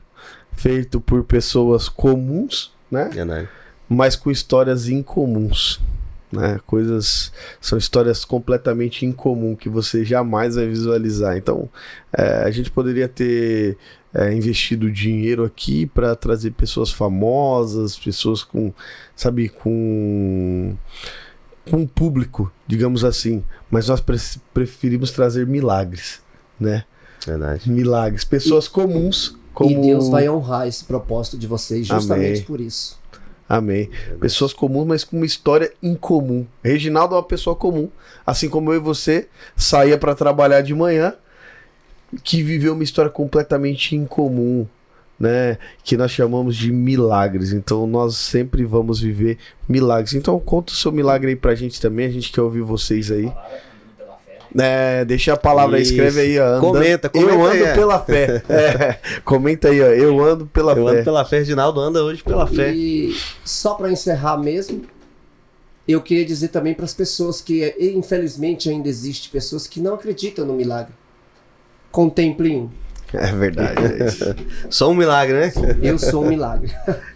Feito por pessoas comuns, né? Mas com histórias incomuns, né? São histórias completamente incomuns que você jamais vai visualizar. Então, a gente poderia ter investido dinheiro aqui para trazer pessoas famosas, pessoas com um público, digamos assim, mas nós preferimos trazer milagres, né? Verdade. Milagres, pessoas comuns. E Deus vai honrar esse propósito de vocês justamente Amém. por isso. Amém. Pessoas comuns, mas com uma história incomum. Reginaldo é uma pessoa comum, assim como eu e você, saía para trabalhar de manhã, que viveu uma história completamente incomum, né? Que nós chamamos de milagres. Então nós sempre vamos viver milagres. Então conta o seu milagre aí pra gente também, a gente quer ouvir vocês aí. Deixa a palavra aí, escreve aí, ó. Comenta eu ando aí, pela fé. Comenta aí, ó. Eu ando pela fé. Eu ando pela fé, Reginaldo anda hoje pela fé. E só para encerrar mesmo, eu queria dizer também para as pessoas que, infelizmente, ainda existe pessoas que não acreditam no milagre. Contemplem. É verdade. É isso. Só um milagre, né? Eu sou um milagre.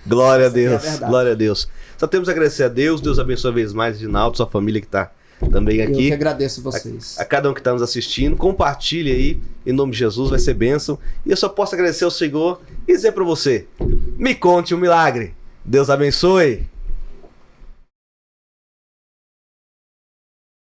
Glória a Essa é a Deus, verdade. glória a Deus. Só temos a agradecer a Deus. Deus abençoe a vez mais, Reginaldo, sua família que está também Eu aqui. que agradeço vocês. A cada um que está nos assistindo, compartilhe aí, em nome de Jesus, vai ser bênção. E eu só posso agradecer ao Senhor e dizer para você: me conte um milagre. Deus abençoe.